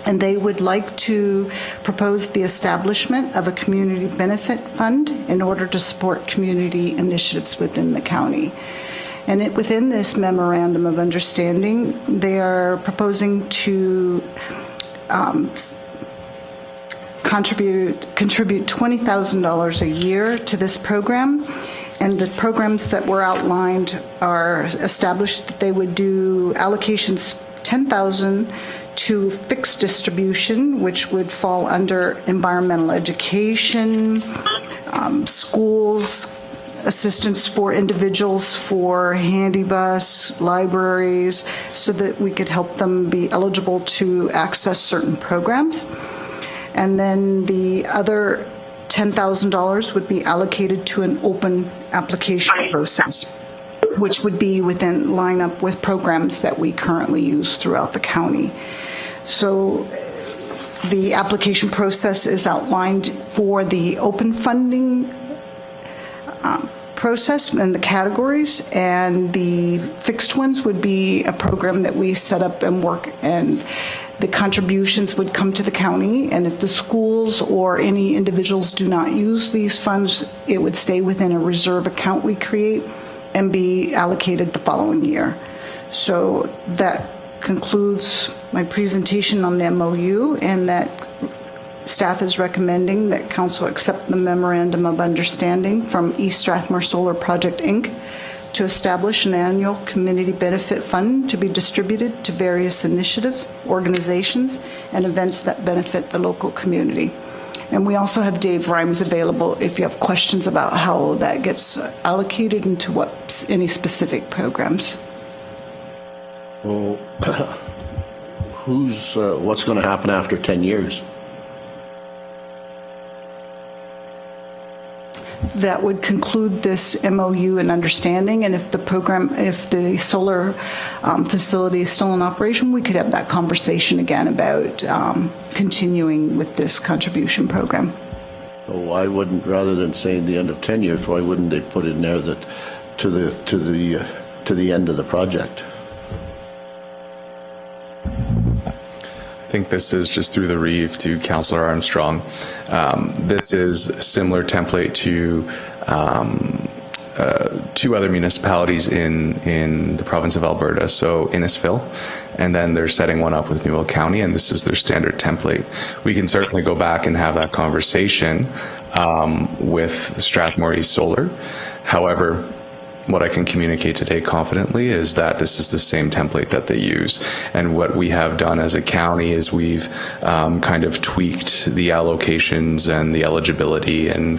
And they would like to propose the establishment of a community benefit fund in order to support community initiatives within the county. And within this memorandum of understanding, they are proposing to contribute $20,000 a year to this program. And the programs that were outlined are established that they would do allocations $10,000 to fixed distribution, which would fall under environmental education, schools, assistance for individuals for handy bus, libraries, so that we could help them be eligible to access certain programs. And then the other $10,000 would be allocated to an open application process, which would be within line up with programs that we currently use throughout the county. So the application process is outlined for the open funding process and the categories, and the fixed ones would be a program that we set up and work, and the contributions would come to the county, and if the schools or any individuals do not use these funds, it would stay within a reserve account we create and be allocated the following year. So that concludes my presentation on the MOU, and that staff is recommending that council accept the memorandum of understanding from East Strathmore Solar Project Inc. to establish an annual community benefit fund to be distributed to various initiatives, organizations, and events that benefit the local community. And we also have Dave Rhymes available if you have questions about how that gets allocated into any specific programs. Well, what's going to happen after 10 years? That would conclude this MOU and understanding, and if the solar facility is still in operation, we could have that conversation again about continuing with this contribution program. Well, why wouldn't, rather than saying the end of 10 years, why wouldn't they put in there that to the end of the project? I think this is just through the Reeve to Councillor Armstrong. This is a similar template to two other municipalities in the province of Alberta, so Innisfil, and then they're setting one up with Newell County, and this is their standard template. We can certainly go back and have that conversation with Strathmore East Solar. However, what I can communicate today confidently is that this is the same template that they use. And what we have done as a county is we've kind of tweaked the allocations and the eligibility and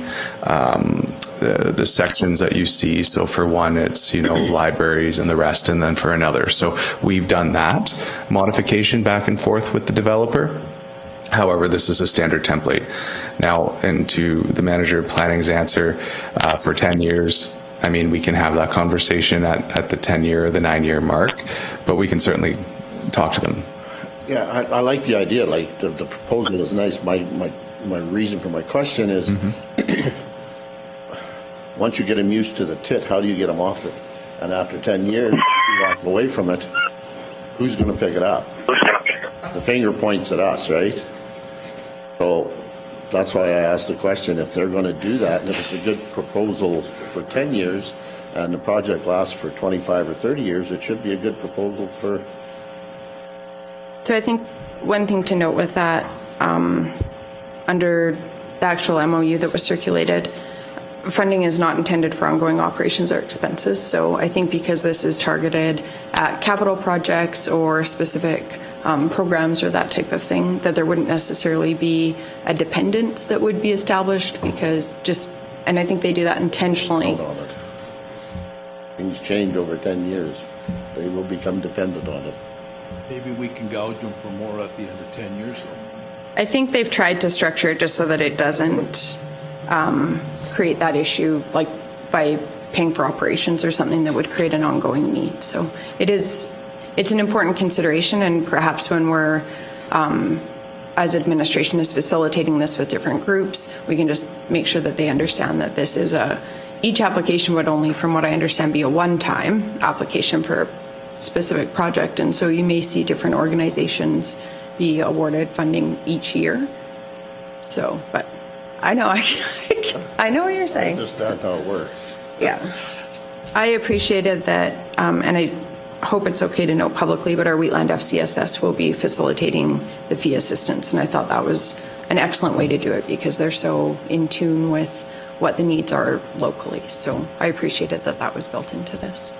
the sections that you see. So for one, it's, libraries and the rest, and then for another. So we've done that modification back and forth with the developer. However, this is a standard template. Now, and to the manager of planning's answer, for 10 years, I mean, we can have that conversation at the 10-year or the 9-year mark, but we can certainly talk to them. Yeah, I like the idea. Like the proposal is nice. My reason for my question is, once you get them used to the tit, how do you get them off it? And after 10 years, you walk away from it. Who's going to pick it up? The finger points at us, right? So that's why I asked the question, if they're going to do that, and if it's a good proposal for 10 years and the project lasts for 25 or 30 years, it should be a good proposal for... So I think one thing to note with that, under the actual MOU that was circulated, funding is not intended for ongoing operations or expenses. So I think because this is targeted at capital projects or specific programs or that type of thing, that there wouldn't necessarily be a dependence that would be established, because and I think they do that intentionally. On it. Things change over 10 years. They will become dependent on it. Maybe we can gouge them for more at the end of 10 years, though. I think they've tried to structure it just so that it doesn't create that issue, like by paying for operations or something that would create an ongoing need. So it's an important consideration, and perhaps when we're, as administration is facilitating this with different groups, we can just make sure that they understand that this is each application would only, from what I understand, be a one-time application for a specific project. And so you may see different organizations be awarded funding each year. So, but I know, I know what you're saying. I understand how it works. Yeah. I appreciated that, and I hope it's okay to note publicly, but our Wheatland FCSS will be facilitating the fee assistance, and I thought that was an excellent way to do it because they're so in tune with what the needs are locally. So I appreciated that that was built into this.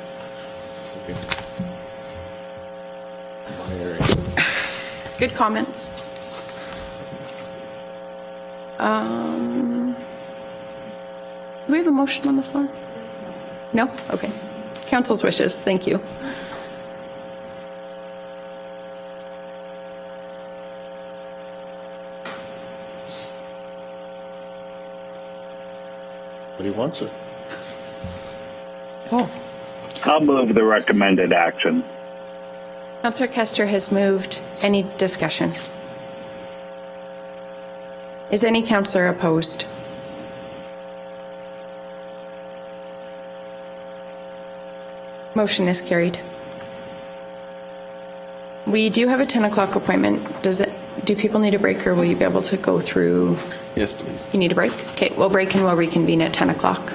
Good comments. Do we have a motion on the floor? No? Okay. Council's wishes. Thank you. But he wants it. Oh. I'll move the recommended action. Councillor Kester has moved. Any discussion? Is any councillor opposed? Motion is carried. We do have a 10 o'clock appointment. Do people need a break, or will you be able to go through? Yes, please. You need a break? Okay, we'll break and we'll reconvene at 10 o'clock.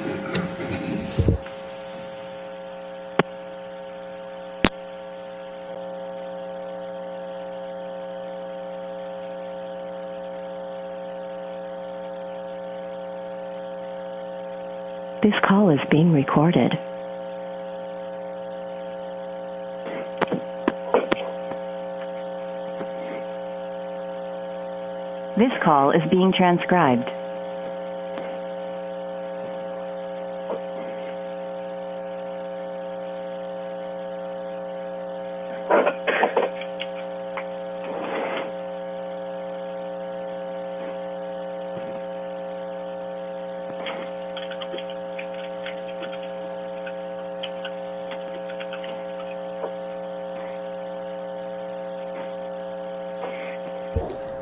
This call is being recorded. This call is being transcribed.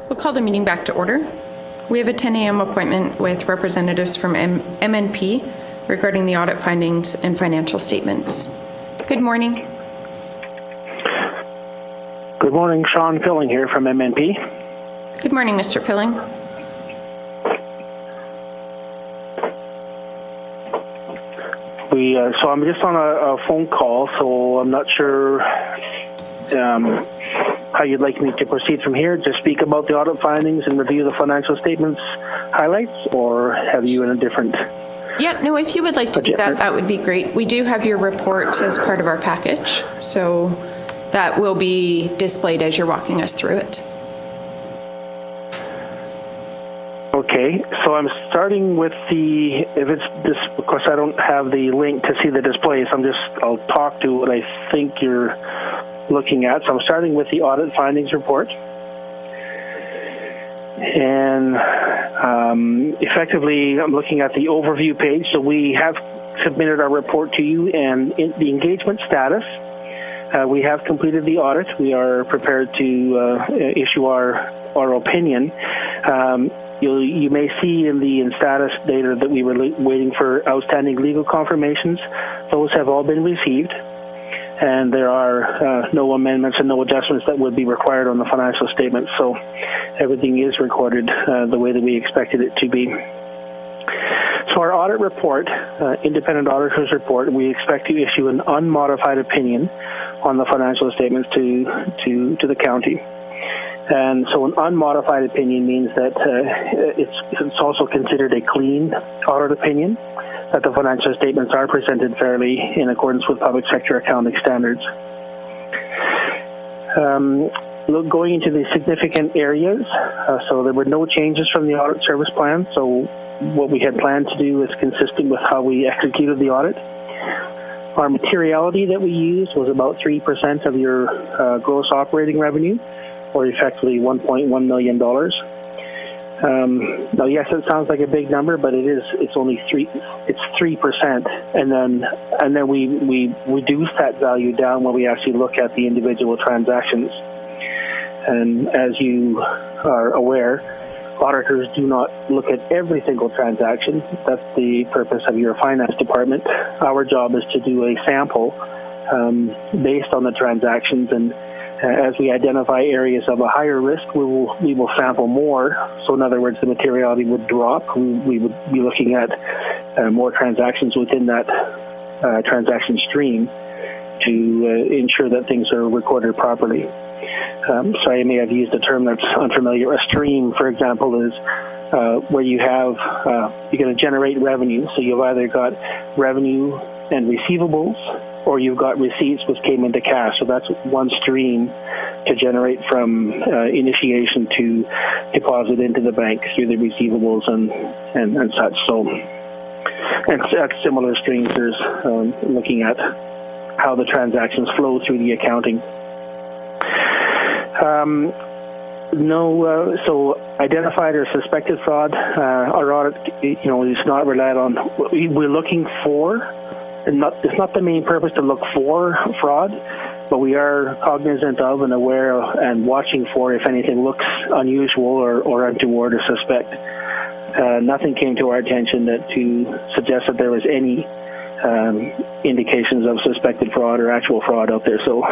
We'll call the meeting back to order. We have a 10 a.m. appointment with representatives from MNP regarding the audit findings and financial statements. Good morning. Good morning, Sean Pilling here from MNP. Good morning, Mr. Pilling. So I'm just on a phone call, so I'm not sure how you'd like me to proceed from here. Just speak about the audit findings and review the financial statements highlights, or have you in a different? Yeah, no, if you would like to do that, that would be great. We do have your report as part of our package, so that will be displayed as you're walking us through it. Okay, so I'm starting with of course I don't have the link to see the display, so I'll talk to what I think you're looking at. So I'm starting with the audit findings report. And effectively, I'm looking at the overview page. So we have submitted our report to you, and in the engagement status, we have completed the audit. We are prepared to issue our opinion. You may see in the status data that we were waiting for outstanding legal confirmations. Those have all been received, and there are no amendments and no adjustments that would be required on the financial statements. So everything is recorded the way that we expected it to be. So our audit report, independent auditor's report, we expect to issue an unmodified opinion on the financial statements to the county. And so an unmodified opinion means that it's also considered a clean audit opinion, that the financial statements are presented fairly in accordance with public sector accounting standards. Going into the significant areas, so there were no changes from the audit service plan. So what we had planned to do is consistent with how we executed the audit. Our materiality that we used was about 3% of your gross operating revenue, or effectively $1.1 million. Now, yes, it sounds like a big number, but it's only 3%. And then we reduce that value down when we actually look at the individual transactions. And as you are aware, auditors do not look at every single transaction. That's the purpose of your finance department. Our job is to do a sample based on the transactions, and as we identify areas of a higher risk, we will sample more. So in other words, the materiality would drop. We would be looking at more transactions within that transaction stream to ensure that things are recorded properly. Sorry, I may have used a term that's unfamiliar. A stream, for example, is where you're going to generate revenue. So you've either got revenue and receivables, or you've got receipts which came into cash. So that's one stream to generate from initiation to deposit into the bank through the receivables and such. So, and at similar streams, there's looking at how the transactions flow through the accounting. So identified or suspected fraud, our audit, is not relied on. We're looking for, and it's not the main purpose to look for fraud, but we are cognizant of and aware of and watching for if anything looks unusual or untoward or suspect. Nothing came to our attention to suggest that there was any indications of suspected fraud or actual fraud out there. So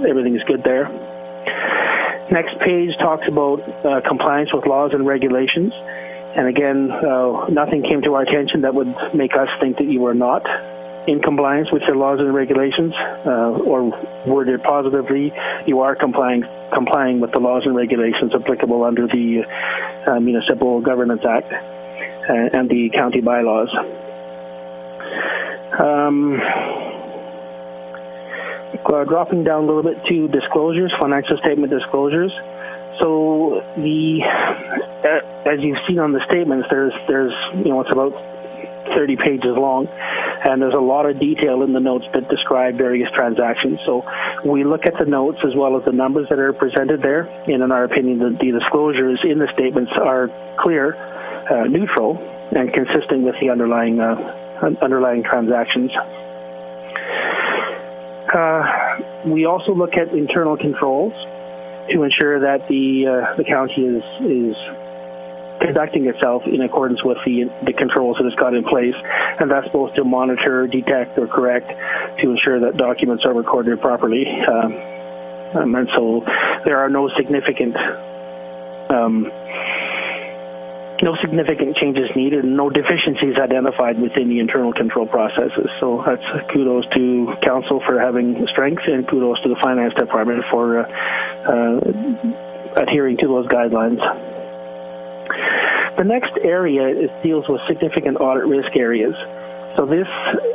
everything is good there. Next page talks about compliance with laws and regulations. And again, nothing came to our attention that would make us think that you were not in compliance with your laws and regulations, or worded positively, you are complying with the laws and regulations applicable under the Municipal Governance Act and the county bylaws. Dropping down a little bit to disclosures, financial statement disclosures. So as you've seen on the statements, there's it's about 30 pages long, and there's a lot of detail in the notes that describe various transactions. So we look at the notes as well as the numbers that are presented there, and in our opinion, the disclosures in the statements are clear, neutral, and consistent with the underlying transactions. We also look at internal controls to ensure that the county is conducting itself in accordance with the controls that it's got in place, and that's both to monitor, detect, or correct to ensure that documents are recorded properly. And so there are no significant changes needed, and no deficiencies identified within the internal control processes. So that's kudos to Council for having strength, and kudos to the Finance Department for adhering to those guidelines. The next area deals with significant audit risk areas. So this,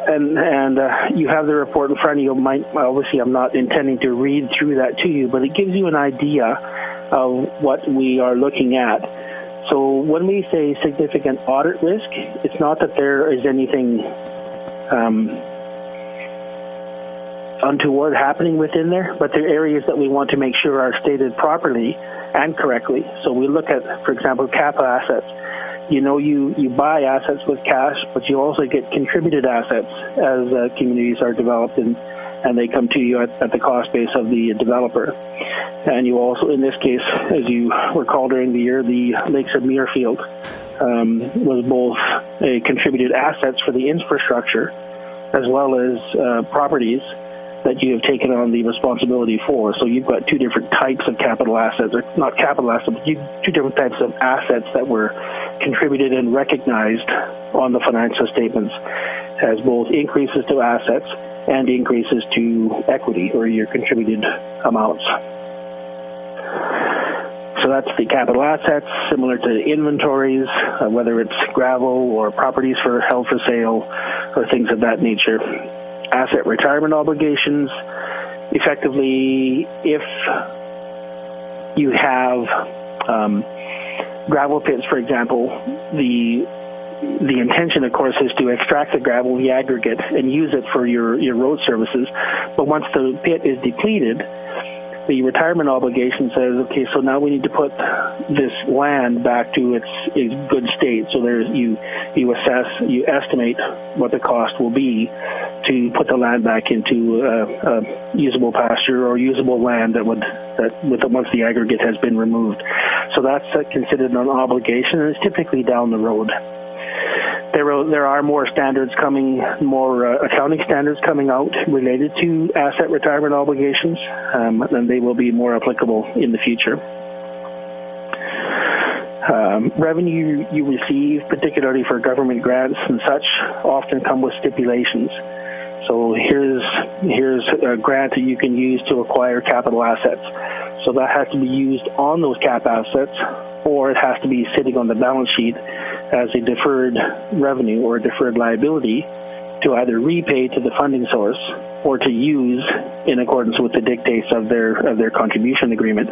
and you have the report in front of you. Obviously, I'm not intending to read through that to you, but it gives you an idea of what we are looking at. So when we say significant audit risk, it's not that there is anything untoward happening within there, but there are areas that we want to make sure are stated properly and correctly. So we look at, for example, capital assets. You buy assets with cash, but you also get contributed assets as communities are developed and they come to you at the cost base of the developer. And you also, in this case, as you recall during the year, the Lakes of Muirfield was both a contributed assets for the infrastructure as well as properties that you have taken on the responsibility for. So you've got two different types of capital assets, or not capital assets, but two different types of assets that were contributed and recognized on the financial statements as both increases to assets and increases to equity, or your contributed amounts. So that's the capital assets, similar to inventories, whether it's gravel or properties for held for sale or things of that nature. Asset retirement obligations, effectively, if you have gravel pits, for example, the intention, of course, is to extract the gravel, the aggregate, and use it for your road services. But once the pit is depleted, the retirement obligation says, okay, so now we need to put this land back to its good state. So you estimate what the cost will be to put the land back into usable pasture or usable land once the aggregate has been removed. So that's considered an obligation, and it's typically down the road. There are more standards coming, more accounting standards coming out related to asset retirement obligations, and they will be more applicable in the future. Revenue you receive, particularly for government grants and such, often come with stipulations. So here's a grant that you can use to acquire capital assets. So that has to be used on those cap assets, or it has to be sitting on the balance sheet as a deferred revenue or a deferred liability to either repay to the funding source or to use in accordance with the dictates of their contribution agreement.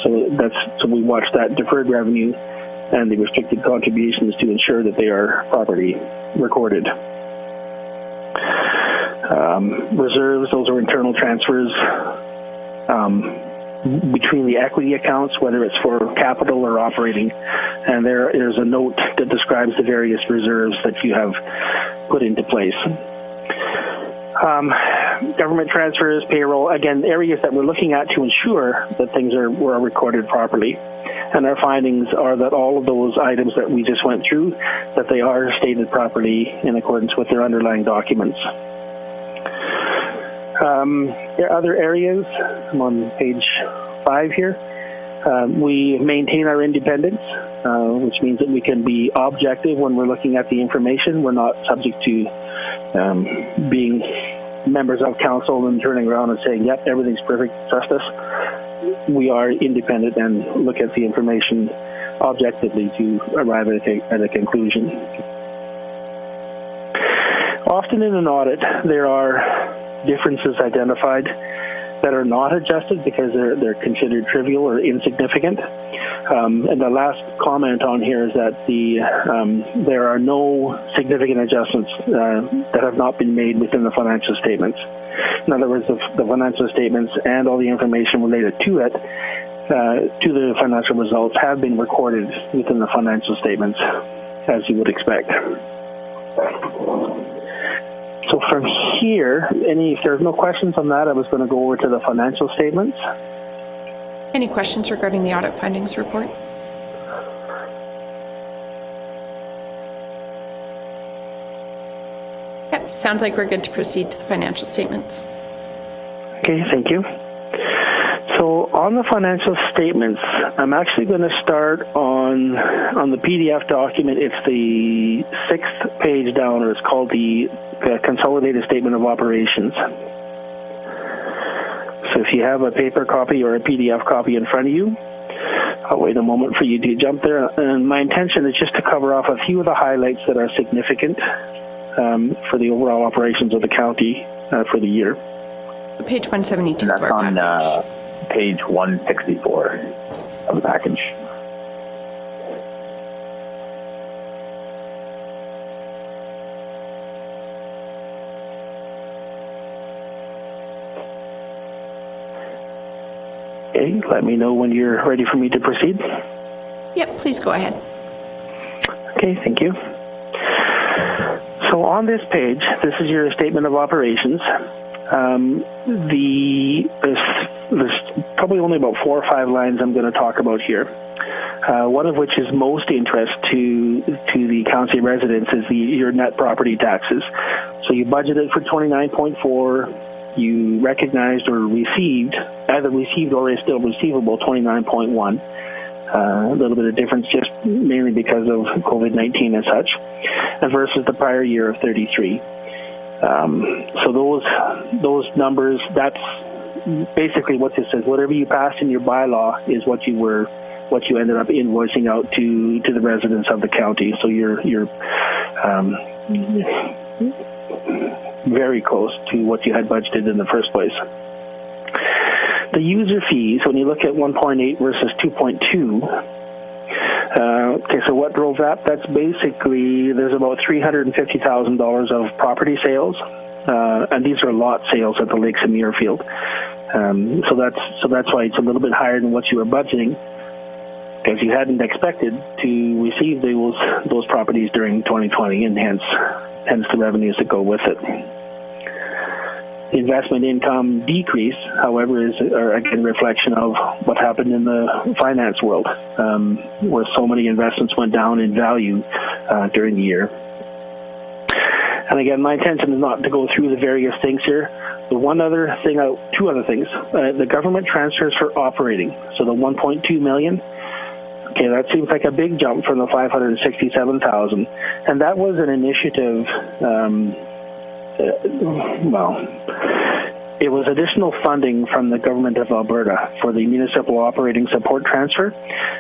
So we watch that deferred revenue and the restricted contributions to ensure that they are properly recorded. Reserves, those are internal transfers between the equity accounts, whether it's for capital or operating. And there's a note that describes the various reserves that you have put into place. Government transfers, payroll, again, areas that we're looking at to ensure that things were recorded properly. And our findings are that all of those items that we just went through, that they are stated properly in accordance with their underlying documents. There are other areas. I'm on page 5 here. We maintain our independence, which means that we can be objective when we're looking at the information. We're not subject to being members of council and turning around and saying, yep, everything's perfect, trust us. We are independent and look at the information objectively to arrive at a conclusion. Often in an audit, there are differences identified that are not adjusted because they're considered trivial or insignificant. And the last comment on here is that there are no significant adjustments that have not been made within the financial statements. In other words, the financial statements and all the information related to it, to the financial results, have been recorded within the financial statements, as you would expect. So from here, if there's no questions on that, I was going to go over to the financial statements. Any questions regarding the audit findings report? Yep, sounds like we're good to proceed to the financial statements. Okay, thank you. So on the financial statements, I'm actually going to start on the PDF document. It's the 6th page down, or it's called the Consolidated Statement of Operations. So if you have a paper copy or a PDF copy in front of you, I'll wait a moment for you to jump there. And my intention is just to cover off a few of the highlights that are significant for the overall operations of the county for the year. Page 172. That's on page 164 of the package. Okay, let me know when you're ready for me to proceed. Yep, please go ahead. Okay, thank you. So on this page, this is your statement of operations. There's probably only about 4 or 5 lines I'm going to talk about here. One of which is most interest to the county residents is your net property taxes. So you budgeted for 29.4. You recognized or received, either received or is still receivable, 29.1. A little bit of difference just mainly because of COVID-19 and such, and versus the prior year of 33. So those numbers, that's basically what this says. Whatever you passed in your bylaw is what you ended up invoicing out to the residents of the county. So you're very close to what you had budgeted in the first place. The user fees, when you look at 1.8 versus 2.2, okay, so what drove that? That's basically, there's about $350,000 of property sales, and these are lot sales at the Lakes of Muirfield. So that's why it's a little bit higher than what you were budgeting, because you hadn't expected to receive those properties during 2020, and hence the revenues that go with it. The investment income decrease, however, is again a reflection of what happened in the finance world, where so many investments went down in value during the year. And again, my intention is not to go through the various things here. The two other things. The government transfers for operating, so the $1.2 million. Okay, that seems like a big jump from the $567,000, and that was an initiative. It was additional funding from the government of Alberta for the municipal operating support transfer,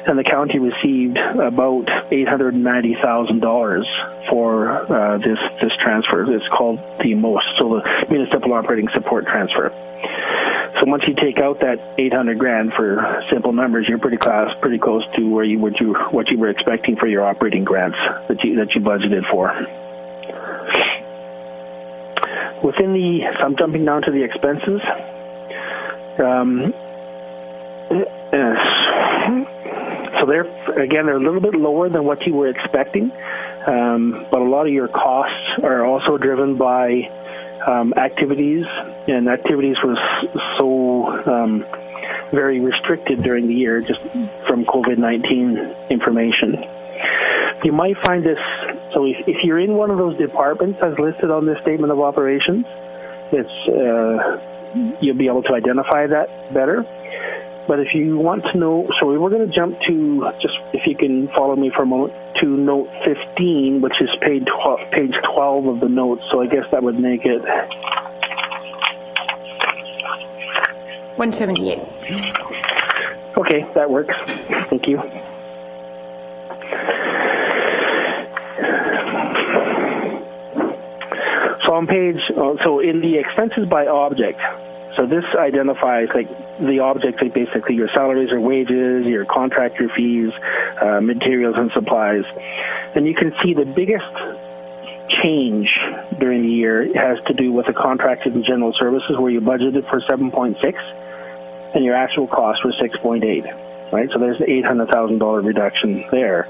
and the county received about $890,000 for this transfer. It's called the MOST, so the municipal operating support transfer. So once you take out that $800,000 for simple numbers, you're pretty close to what you were expecting for your operating grants that you budgeted for. Within so I'm jumping down to the expenses. So they're a little bit lower than what you were expecting, but a lot of your costs are also driven by activities, and activities were so very restricted during the year just from COVID-19 information. You might find this, so if you're in one of those departments as listed on this statement of operations, you'll be able to identify that better. But if you want to know, so we're going to jump to, just if you can follow me for a moment, to note 15, which is page 12 of the notes. So I guess that would make it 178. Okay, that works. Thank you. So on so in the expenses by object, So this identifies like the objects, like basically your salaries or wages, your contractor fees, materials and supplies. And you can see the biggest change during the year has to do with the contracted and general services, where you budgeted for 7.6 and your actual costs were 6.8, right? So there's the $800,000 reduction there.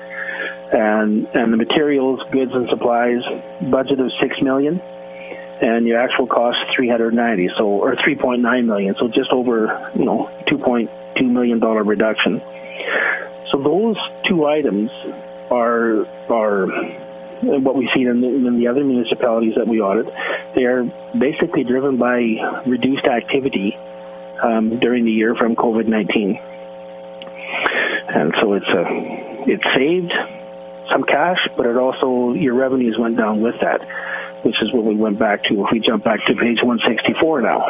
And the materials, goods and supplies budget of $6 million. And your actual cost $390, or $3.9 million, so just over $2.2 million reduction. So those two items are what we see in the other municipalities that we audit. They are basically driven by reduced activity during the year from COVID-19, and so it saved some cash, but it also, your revenues went down with that, which is what we went back to. If we jump back to page 164 now.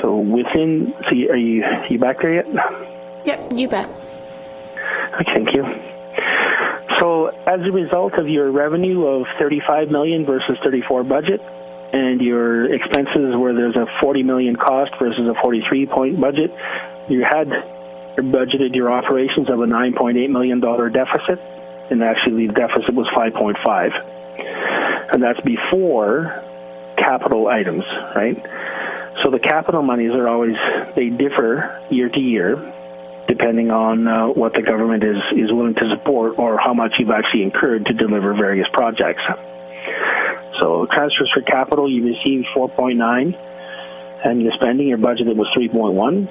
So are you back there yet? Yep, you bet. Okay, thank you. So as a result of your revenue of $35 million versus $34 budget, and your expenses where there's a $40 million cost versus a 43-point budget, you had budgeted your operations of a $9.8 million deficit, and actually the deficit was 5.5, and that's before capital items, right? So the capital monies are always, they differ year to year, depending on what the government is willing to support or how much you've actually incurred to deliver various projects. So transfers for capital, you received 4.9, and your spending, your budget, it was 3.1.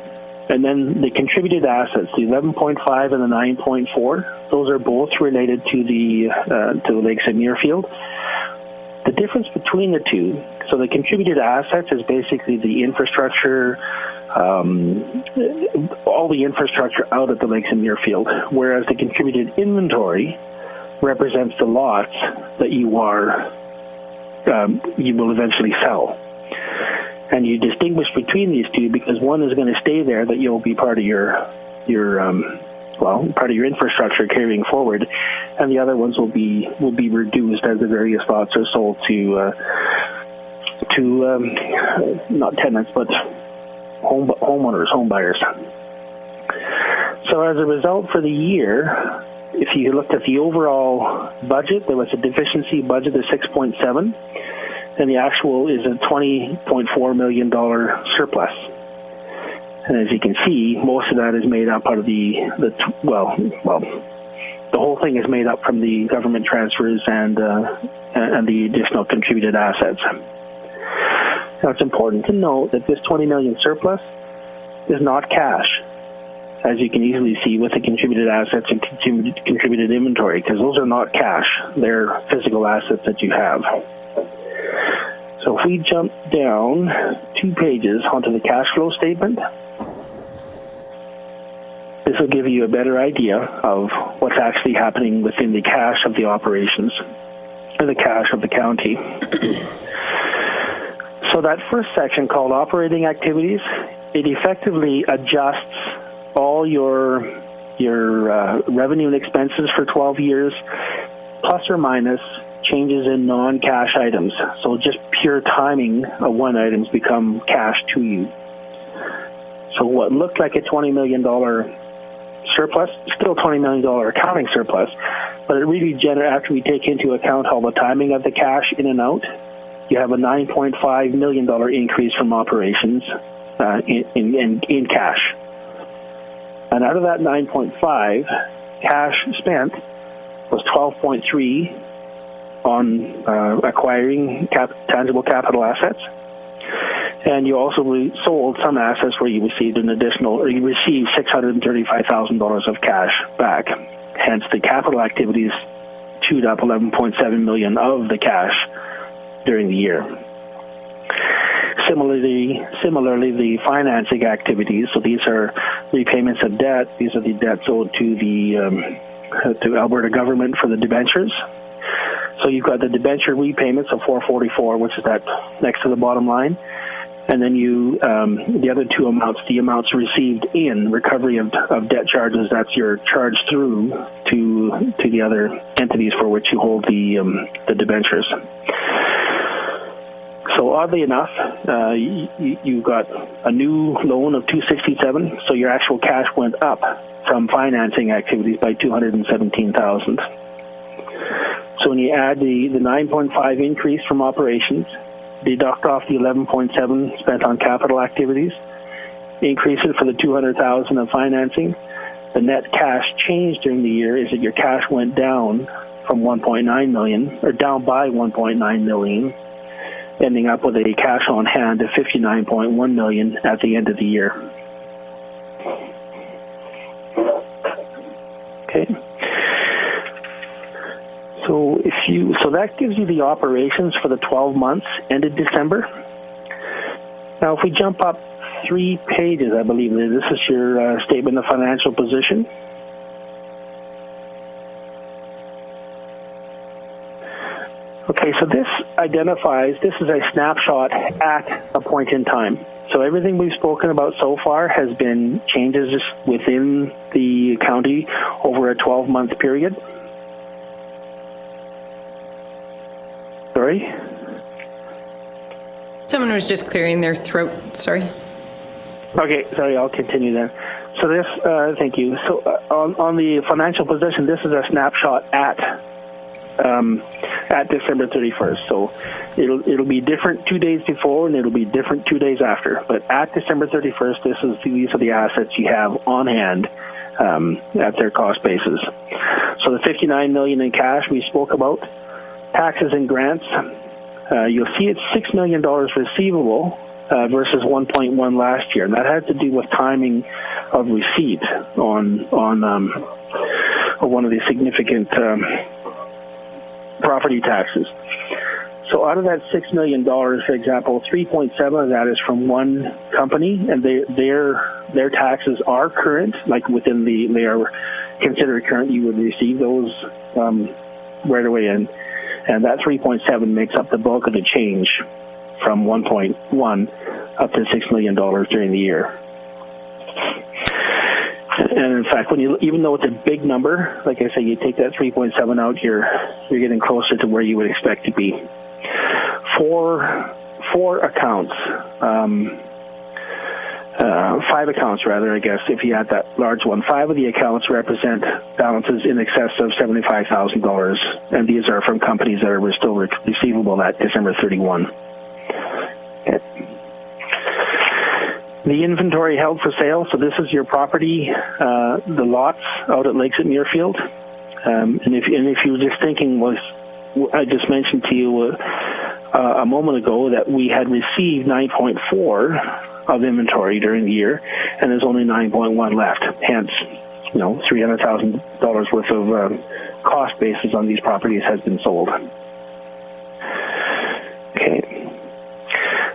And then the contributed assets, the 11.5 and the 9.4, those are both related to the Lakes at Muirfield. The difference between the two, so the contributed assets is basically the infrastructure, all the infrastructure out at the Lakes at Muirfield, whereas the contributed inventory represents the lots that you will eventually sell. And you distinguish between these two because one is going to stay there, that you'll be part of your infrastructure carrying forward, and the other ones will be reduced as the various lots are sold to not tenants but homeowners, home buyers. So as a result for the year, if you looked at the overall budget, there was a deficiency budget of 6.7. and the actual is a $20.4 million surplus. And as you can see, most of that is made up out of the whole thing is made up from the government transfers and the additional contributed assets. Now, it's important to note that this $20 million surplus is not cash, as you can easily see with the contributed assets and contributed inventory, because those are not cash. They're physical assets that you have. So if we jump down 2 pages onto the cash flow statement, this will give you a better idea of what's actually happening within the cash of the operations, or the cash of the county. So that first section called operating activities, it effectively adjusts all your revenue and expenses for 12 years, plus or minus changes in non-cash items. So just pure timing of one items become cash to you. So what looked like a $20 million surplus, still $20 million accounting surplus, but it really after we take into account all the timing of the cash in and out, you have a $9.5 million increase from operations in cash. And out of that 9.5, cash spent was 12.3 on acquiring tangible capital assets, and you also sold some assets where you received $635,000 of cash back. Hence, the capital activities chewed up $11.7 million of the cash during the year. Similarly, the financing activities. So these are repayments of debt. These are the debts owed to the to Alberta government for the debentures. So you've got the debenture repayments of $444, which is that next to the bottom line, And then the other two amounts, the amounts received in recovery of debt charges, that's your charge through to the other entities for which you hold the debentures. So oddly enough, you got a new loan of $267, so your actual cash went up from financing activities by $217,000. So when you add the 9.5 increase from operations, deduct off the 11.7 spent on capital activities, increase it for the $200,000 of financing, the net cash change during the year is that your cash went down from $1.9 million, or down by $1.9 million, ending up with a cash on hand of $59.1 million at the end of the year. Okay. So that gives you the operations for the 12 months ended December. Now, if we jump up 3 pages, I believe this is your statement of financial position. Okay, so this identifies, this is a snapshot at a point in time. So everything we've spoken about so far has been changes within the county over a 12-month period. Sorry? Someone was just clearing their throat, sorry. Okay, sorry, I'll continue then. So this, thank you. So on the financial position, this is a snapshot at December 31st. So it'll be different 2 days before and it'll be different 2 days after. But at December 31st, these are the assets you have on hand at their cost basis. So the $59 million in cash we spoke about, taxes and grants, you'll see it's $6 million receivable versus 1.1 last year. And that had to do with timing of receipt on one of the significant property taxes. So out of that $6 million, for example, 3.7 of that is from one company, and their taxes are current, like they are considered current. You would receive those right away, and that 3.7 makes up the bulk of the change from 1.1 up to $6 million during the year. And in fact, even though it's a big number, like I say, you take that 3.7 out, you're getting closer to where you would expect to be. Four accounts, 5 accounts rather, I guess, if you add that large one. 5 of the accounts represent balances in excess of $75,000, and these are from companies that are still receivable at December 31. Okay. The inventory held for sale, so this is your property, the lots out at Lakes at Muirfield. And if you were just thinking, I just mentioned to you a moment ago that we had received 9.4 of inventory during the year, and there's only 9.1 left. Hence, $300,000 worth of cost basis on these properties has been sold. Okay.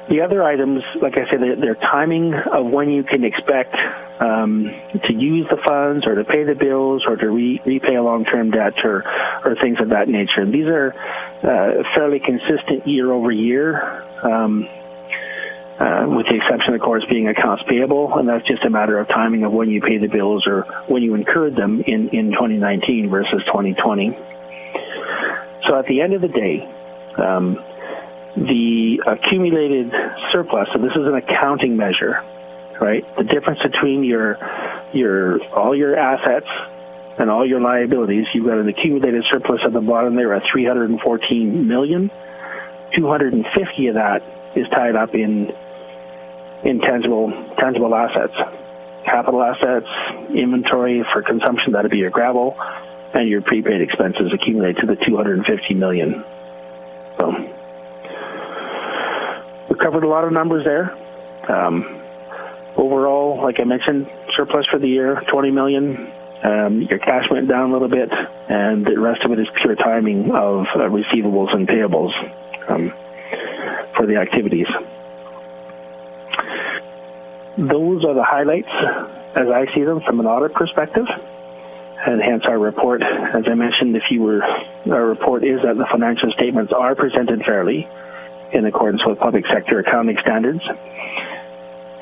The other items, like I said, they're timing of when you can expect to use the funds or to pay the bills or to repay a long-term debt or things of that nature. And these are fairly consistent year over year, with the exception, of course, being accounts payable, and that's just a matter of timing of when you pay the bills or when you incurred them in 2019 versus 2020. So at the end of the day, the accumulated surplus, so this is an accounting measure, right? The difference between all your assets and all your liabilities, you've got an accumulated surplus at the bottom there at $314 million. 250 of that is tied up in tangible assets, capital assets, inventory for consumption, that'd be your gravel, and your prepaid expenses accumulate to the $250 million. So we covered a lot of numbers there. Overall, like I mentioned, surplus for the year, $20 million. Your cash went down a little bit, and the rest of it is pure timing of receivables and payables for the activities. Those are the highlights as I see them from an audit perspective, and hence our report. As I mentioned, our report is that the financial statements are presented fairly, in accordance with public sector accounting standards.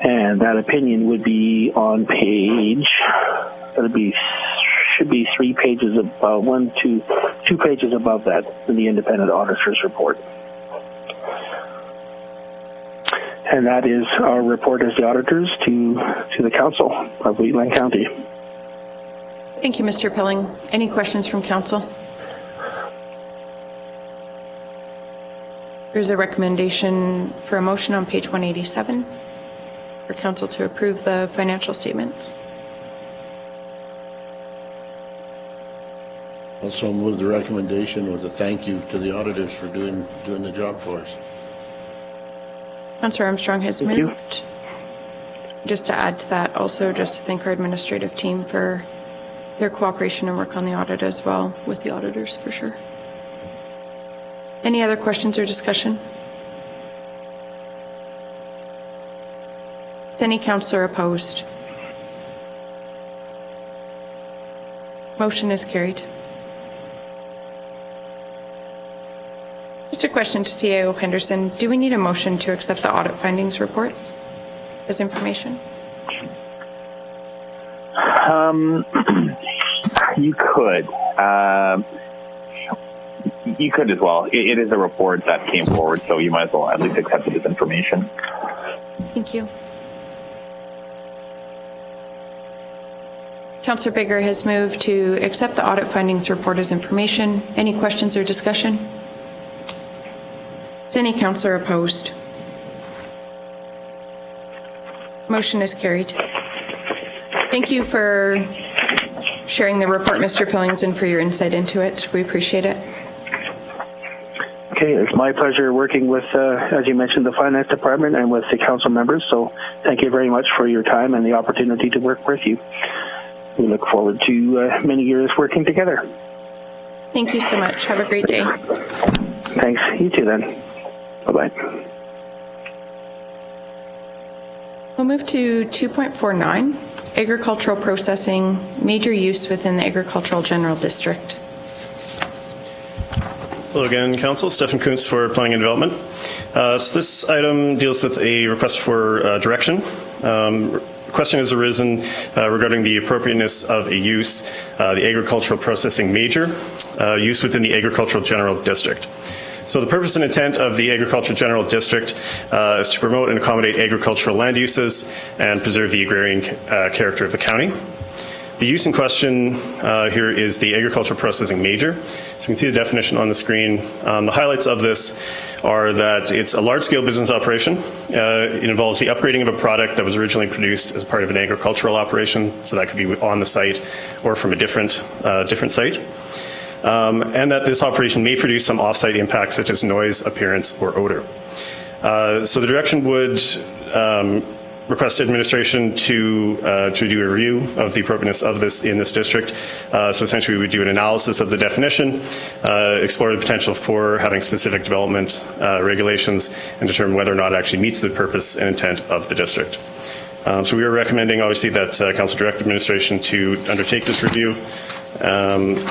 And that opinion would be on page, should be 3 pages above, 2 pages above that in the independent auditor's report. And that is our report as the auditors to the council of Wheatland County. Thank you, Mr. Pilling. Any questions from council? There's a recommendation for a motion on page 187 for council to approve the financial statements. Also move the recommendation with a thank you to the auditors for doing the job for us. Councillor Armstrong has Thank you. moved. Just to add to that, also just to thank our administrative team for their cooperation and work on the audit as well, with the auditors for sure. Any other questions or discussion? Is any councillor opposed? Motion is carried. Just a question to CAO Henderson. Do we need a motion to accept the audit findings report as information? You could. You could as well. It is a report that came forward, so you might as well at least accept it as information. Thank you. Councillor Bigger has moved to accept the audit findings report as information. Any questions or discussion? Is any councillor opposed? Motion is carried. Thank you for sharing the report, Mr. Pillings, and for your insight into it. We appreciate it. Okay, it's my pleasure working with, as you mentioned, the finance department and with the council members. So thank you very much for your time and the opportunity to work with you. We look forward to many years working together. Thank you so much. Have a great day. Thanks. You too then. Bye-bye. We'll move to 2.49, agricultural processing, major use within the agricultural general district. Hello again, Council. Stefan Kuntz for Planning and Development. So this item deals with a request for direction. Question has arisen regarding the appropriateness of a use, the agricultural processing major, use within the agricultural general district. So the purpose and intent of the Agricultural General District is to promote and accommodate agricultural land uses and preserve the agrarian character of the county. The use in question here is the agricultural processing major. So you can see the definition on the screen. The highlights of this are that it's a large-scale business operation. It involves the upgrading of a product that was originally produced as part of an agricultural operation, so that could be on the site or from a different site. And that this operation may produce some off-site impacts such as noise, appearance, or odor. So the direction would request administration to do a review of the appropriateness of this in this district. So essentially we would do an analysis of the definition, explore the potential for having specific development regulations, and determine whether or not it actually meets the purpose and intent of the district. So we are recommending obviously that Council direct administration to undertake this review.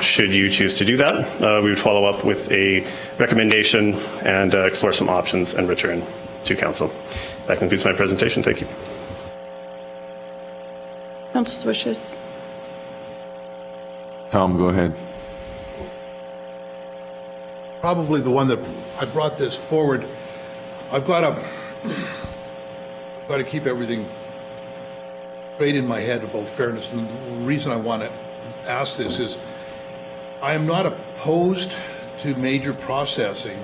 Should you choose to do that, we would follow up with a recommendation and explore some options and return to Council. That concludes my presentation. Thank you. Council's wishes. Tom, go ahead. Probably the one that I brought this forward. I've got to keep everything straight in my head about fairness. And the reason I want to ask this is I am not opposed to major processing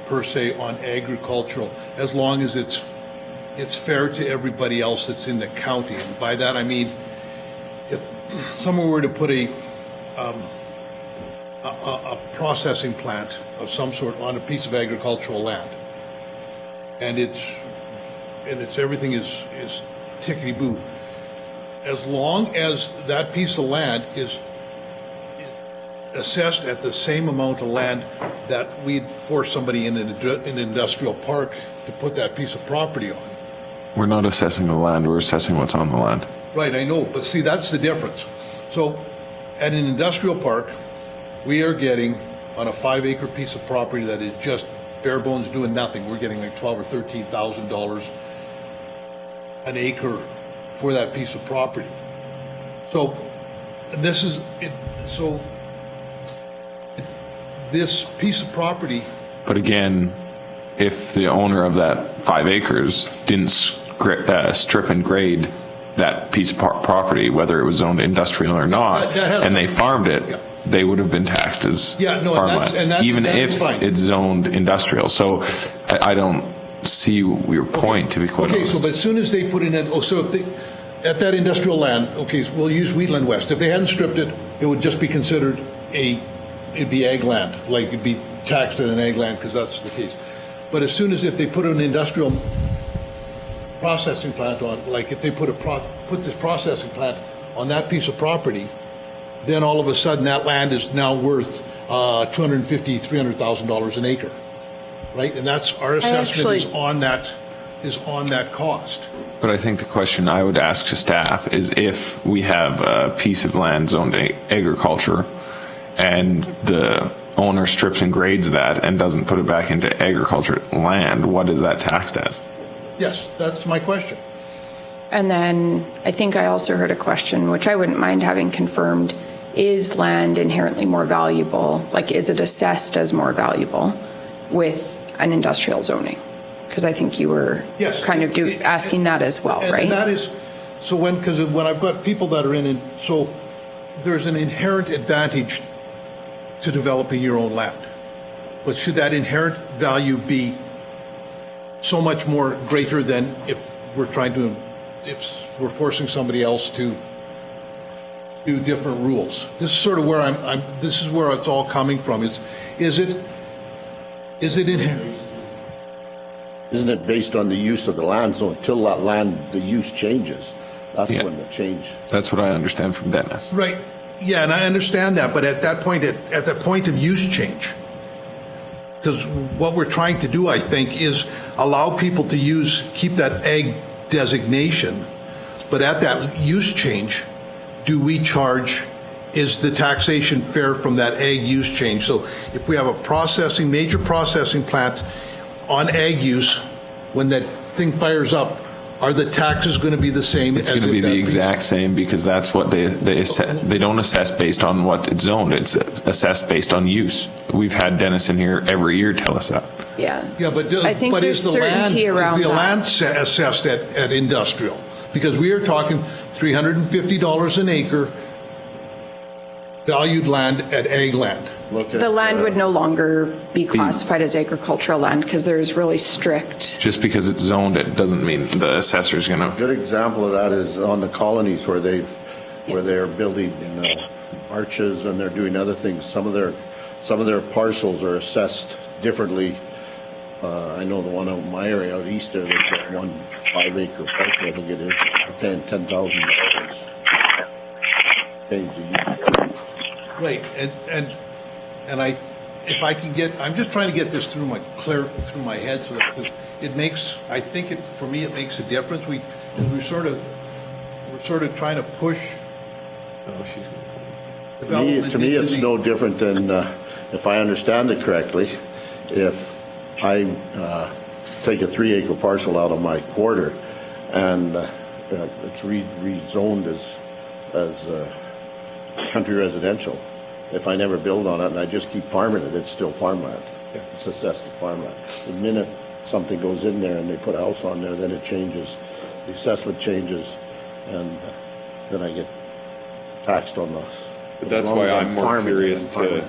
per se on agricultural as long as it's fair to everybody else that's in the county. And by that I mean if someone were to put a processing plant of some sort on a piece of agricultural land and it's everything is tickety-boo, as long as that piece of land is assessed at the same amount of land that we'd force somebody in an industrial park to put that piece of property on. We're not assessing the land, we're assessing what's on the land. Right, I know, but see, that's the difference. So at an industrial park, we are getting on a 5-acre piece of property that is just bare bones doing nothing, we're getting like $12,000 or $13,000 an acre for that piece of property. So this is it. So this piece of property. But again, if the owner of that 5 acres didn't strip and grade that piece of property, whether it was zoned industrial or not, and they farmed it, they would have been taxed as farmland, even if it's zoned industrial. So I don't see your point, to be quite honest. So but as soon as they put in at that industrial land, so we'll use Wheatland West. If they hadn't stripped it, it would just be considered it'd be ag land, like it'd be taxed at an ag land because that's the case. But as soon as if they put an industrial processing plant on, like if they put this processing plant on that piece of property, then all of a sudden that land is now worth $250,000, $300,000 an acre, right? And that's our assessment is on that cost. But I think the question I would ask to staff is if we have a piece of land zoned agriculture and the owner strips and grades that and doesn't put it back into agriculture land, what is that taxed as? Yes, that's my question. And then I think I also heard a question, which I wouldn't mind having confirmed. Is land inherently more valuable? Like, is it assessed as more valuable with an industrial zoning? Because I think you were kind of asking that as well, right? And that is, because when I've got people that are so there's an inherent advantage to developing your own land. But should that inherent value be so much more greater than if if we're forcing somebody else to do different rules? This is sort of where this is where it's all coming from. Is it inherent? Isn't it based on the use of the land? So until that land, the use changes, that's when the change. That's what I understand from Dennis. Right. Yeah, and I understand that, but at that point, at the point of use change, because what we're trying to do, I think, is allow people to keep that ag designation, but at that use change, do we charge, is the taxation fair from that ag use change? So if we have a major processing plant on ag use, when that thing fires up, are the taxes going to be the same? It's going to be the exact same, because that's what they don't assess based on what it's zoned. It's assessed based on use. We've had Dennis in here every year tell us that. Yeah. Yeah, but I think there's certainty around the that. land assessed at industrial? Because we are talking $350 an acre valued land at ag land. The land would no longer be classified as agricultural land because there's really strict. Just because it's zoned, it doesn't mean the assessor's going to. A good example of that is on the colonies where they're building arches and they're doing other things. Some of their parcels are assessed differently. I know the one out in my area out east there, they've got one 5-acre parcel, I think it is, paying $10,000. Change the use. Right, and I'm just trying to get this through my head so that it makes, I think for me it makes a difference. We're sort of trying to push. Oh, she's to me, it's no different than, if I understand it correctly, if I take a 3-acre parcel out of my quarter and it's rezoned as country residential. If I never build on it and I just keep farming it, it's still farmland. It's assessed as farmland. The minute something goes in there and they put a house on there, then it changes, the assessment changes, and then I get taxed on the. But that's why I'm more curious to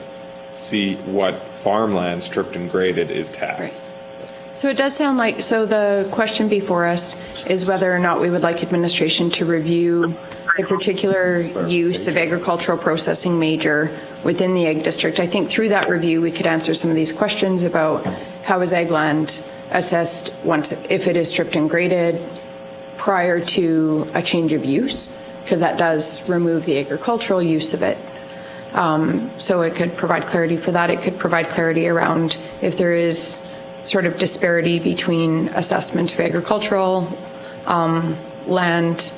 see what farmland stripped and graded is taxed. Right. So it does sound like, so the question before us is whether or not we would like administration to review the particular use of agricultural processing major within the ag district. I think through that review, we could answer some of these questions about how is ag land assessed if it is stripped and graded prior to a change of use, because that does remove the agricultural use of it. So it could provide clarity for that. It could provide clarity around if there is sort of disparity between assessment of agricultural land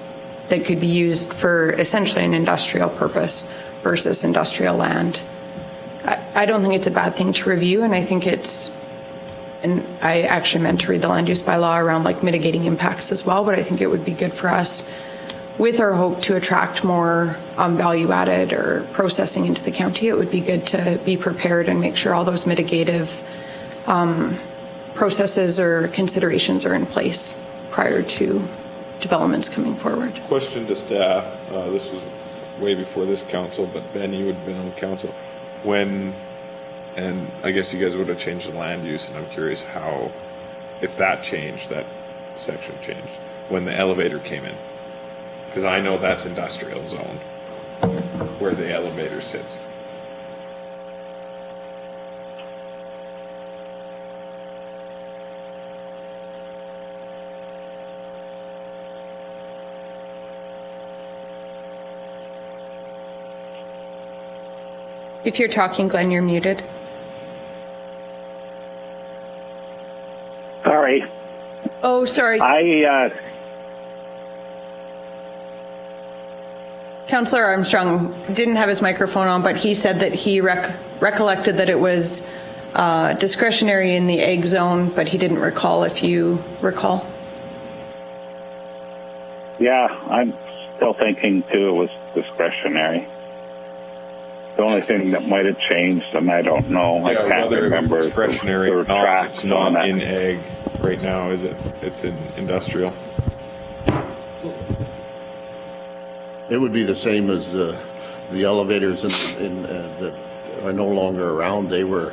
that could be used for essentially an industrial purpose versus industrial land. I don't think it's a bad thing to review, and I think it's and I actually meant to read the land use bylaw around like mitigating impacts as well, but I think it would be good for us with our hope to attract more value added or processing into the county. It would be good to be prepared and make sure all those mitigative processes or considerations are in place prior to developments coming forward. Question to staff. This was way before this council, but Ben, you would have been on council when, and I guess you guys would have changed the land use, and I'm curious how, if that changed, that section changed when the elevator came in. Because I know that's industrial zone where the elevator sits. If you're talking, Glenn, you're muted. Sorry. Oh, sorry. Councillor Armstrong didn't have his microphone on, but he said that he recollected that it was discretionary in the egg zone, but he didn't recall, if you recall. Yeah, I'm still thinking too it was discretionary. The only thing that might have changed, and I don't know, I can't whether remember. It was discretionary the or not, tracks it's not on it. in ag right now, is it? It's in industrial. It would be the same as the elevators that are no longer around. They were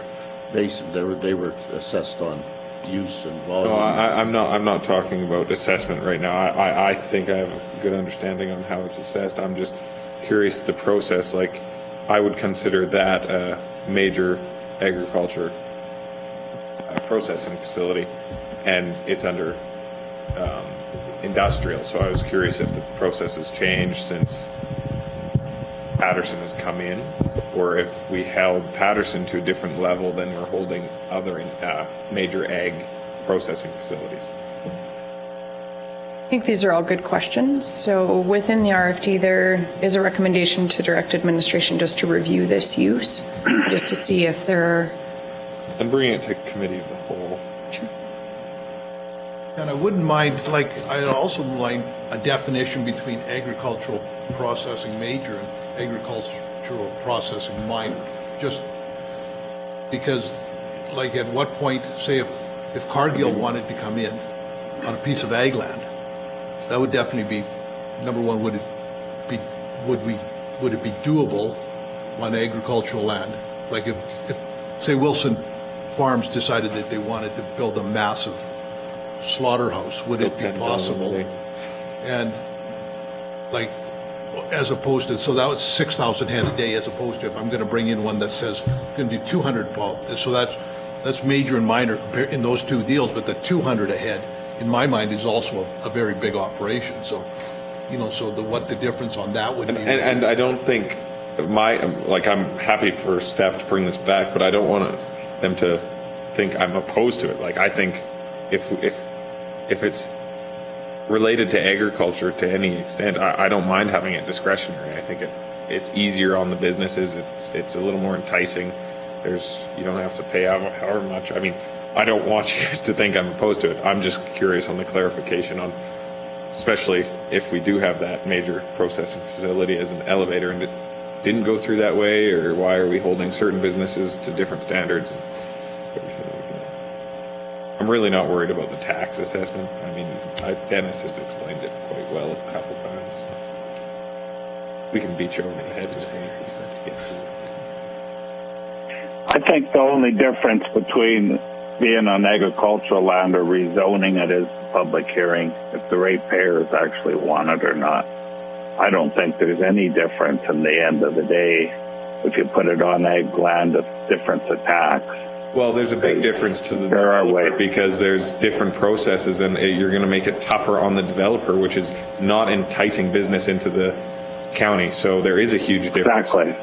assessed on use and volume. No, I'm not talking about assessment right now. I think I have a good understanding on how it's assessed. I'm just curious the process. Like, I would consider that a major agriculture processing facility, and it's under industrial. So I was curious if the process has changed since Patterson has come in, or if we held Patterson to a different level than we're holding other major ag processing facilities. I think these are all good questions. So within the RFD, there is a recommendation to direct administration just to review this use, just to see if there are... And bring it to committee of the whole. Sure. And I wouldn't mind, I also mind a definition between agricultural processing major and agricultural processing minor. Just because, at what point, say if Cargill wanted to come in on a piece of ag land, that would definitely be, number one, would it be doable on agricultural land? Like if say Wilson Farms decided that they wanted to build a massive slaughterhouse, would it be possible? And as opposed to, so that was 6,000 head a day, as opposed to if I'm going to bring in one that says I'm going to do 200, so that's major and minor in those two deals, but the 200 a head, in my mind, is also a very big operation. So, so what the difference on that would be. And I don't think I'm happy for staff to bring this back, but I don't want them to think I'm opposed to it. I think if it's related to agriculture to any extent, I don't mind having it discretionary. I think it's easier on the businesses. It's a little more enticing. You don't have to pay however much. I mean, I don't want you guys to think I'm opposed to it. I'm just curious on the clarification on, especially if we do have that major processing facility as an elevator and it didn't go through that way, or why are we holding certain businesses to different standards and everything like that. I'm really not worried about the tax assessment. I mean, Dennis has explained it quite well a couple times. We can beat you over the head with anything to get through. I think the only difference between being on agricultural land or rezoning it is public hearing, if the ratepayers actually want it or not. I don't think there's any difference in the end of the day. If you put it on ag land, it's different to tax. Well, there's a big difference to the developer because there's different processes, and you're going to make it tougher on the developer, which is not enticing business into the county. So there is a huge difference. Exactly.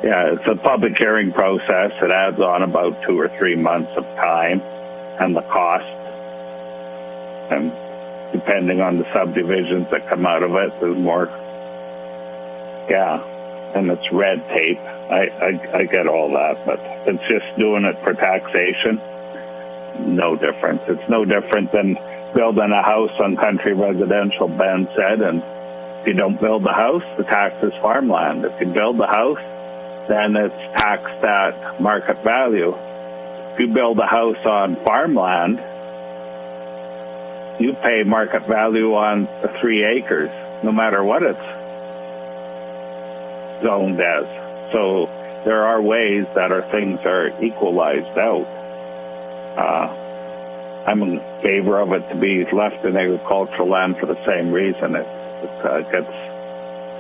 Yeah, it's a public hearing process. It adds on about 2 or 3 months of time and the cost. And depending on the subdivisions that come out of it, there's more. Yeah, and it's red tape. I get all that, but it's just doing it for taxation. no difference. It's no different than building a house on country residential, Ben said, and if you don't build the house, the tax is farmland. If you build the house, then it's taxed at market value. If you build a house on farmland, you pay market value on the 3 acres, no matter what it's zoned as. So there are ways that things are equalized out. I'm in favor of it to be left in agricultural land for the same reason. It gets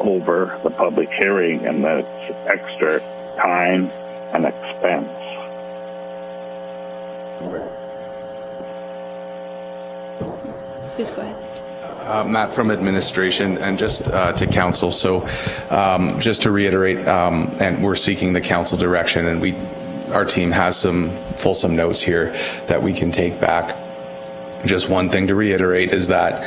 over the public hearing and it's extra time and expense. Please go ahead. Matt from administration and just to council. So just to reiterate, and we're seeking the council direction, and our team has some fulsome notes here that we can take back. Just one thing to reiterate is that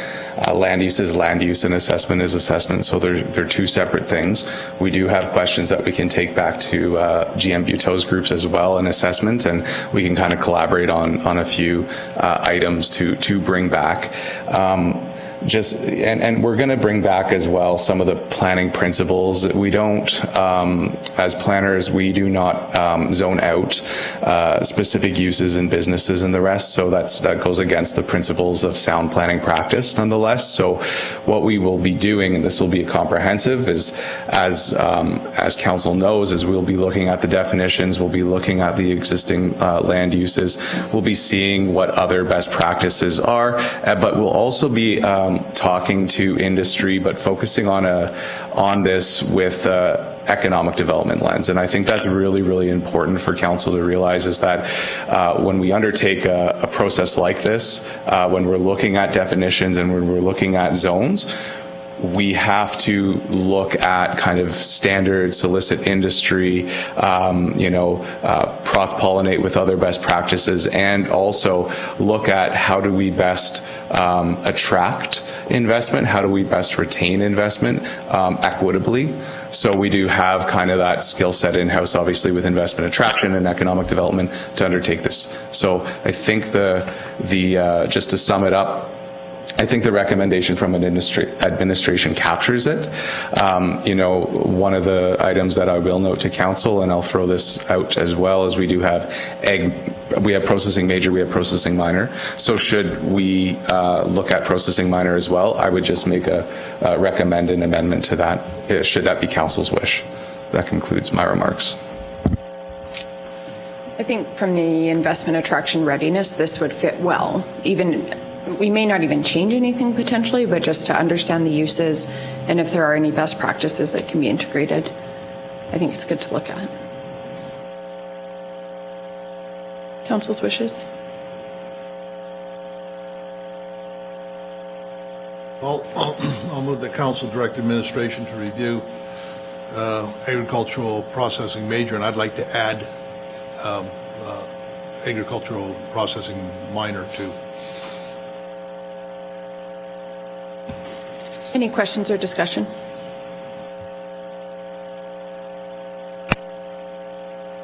land use is land use and assessment is assessment. So they're two separate things. We do have questions that we can take back to GM Buteau's groups as well in assessment, and we can kind of collaborate on a few items to bring back. And we're going to bring back as well some of the planning principles. We don't, as planners, we do not zone out specific uses and businesses and the rest. So that goes against the principles of sound planning practice, nonetheless. So what we will be doing, and this will be comprehensive, is as council knows, is we'll be looking at the definitions, we'll be looking at the existing land uses, we'll be seeing what other best practices are, but we'll also be talking to industry, but focusing on this with economic development lens. And I think that's really, really important for council to realize, is that when we undertake a process like this, when we're looking at definitions and when we're looking at zones, we have to look at kind of standard, solicit industry, cross-pollinate with other best practices, and also look at how do we best attract investment, how do we best retain investment equitably. So we do have kind of that skill set in-house, obviously, with investment attraction and economic development to undertake this. So I think just to sum it up, I think the recommendation from administration captures it. One of the items that I will note to council, and I'll throw this out as well, is we do have we have processing major, we have processing minor. So should we look at processing minor as well, I would just recommend an amendment to that, should that be council's wish. That concludes my remarks. I think from the investment attraction readiness, this would fit well. We may not even change anything potentially, but just to understand the uses and if there are any best practices that can be integrated, I think it's good to look at. Council's wishes? I'll move that council direct administration to review agricultural processing major, and I'd like to add agricultural processing minor too. Any questions or discussion?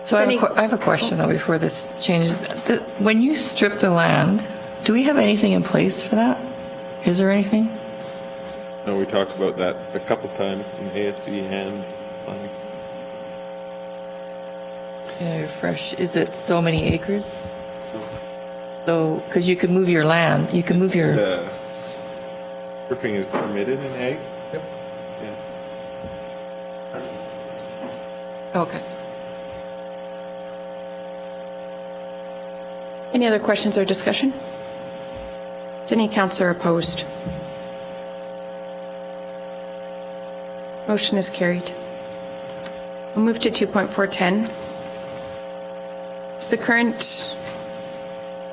So I have a question though before this changes. When you strip the land, do we have anything in place for that? Is there anything? No, we talked about that a couple times in ASB and planning. Yeah, fresh. Is it so many acres? So, because you could move your land, you can move your. Stripping is permitted in ag? Yep. Yeah. Okay. Any other questions or discussion? Is any councillor opposed? Motion is carried. We'll move to 2.410. So the current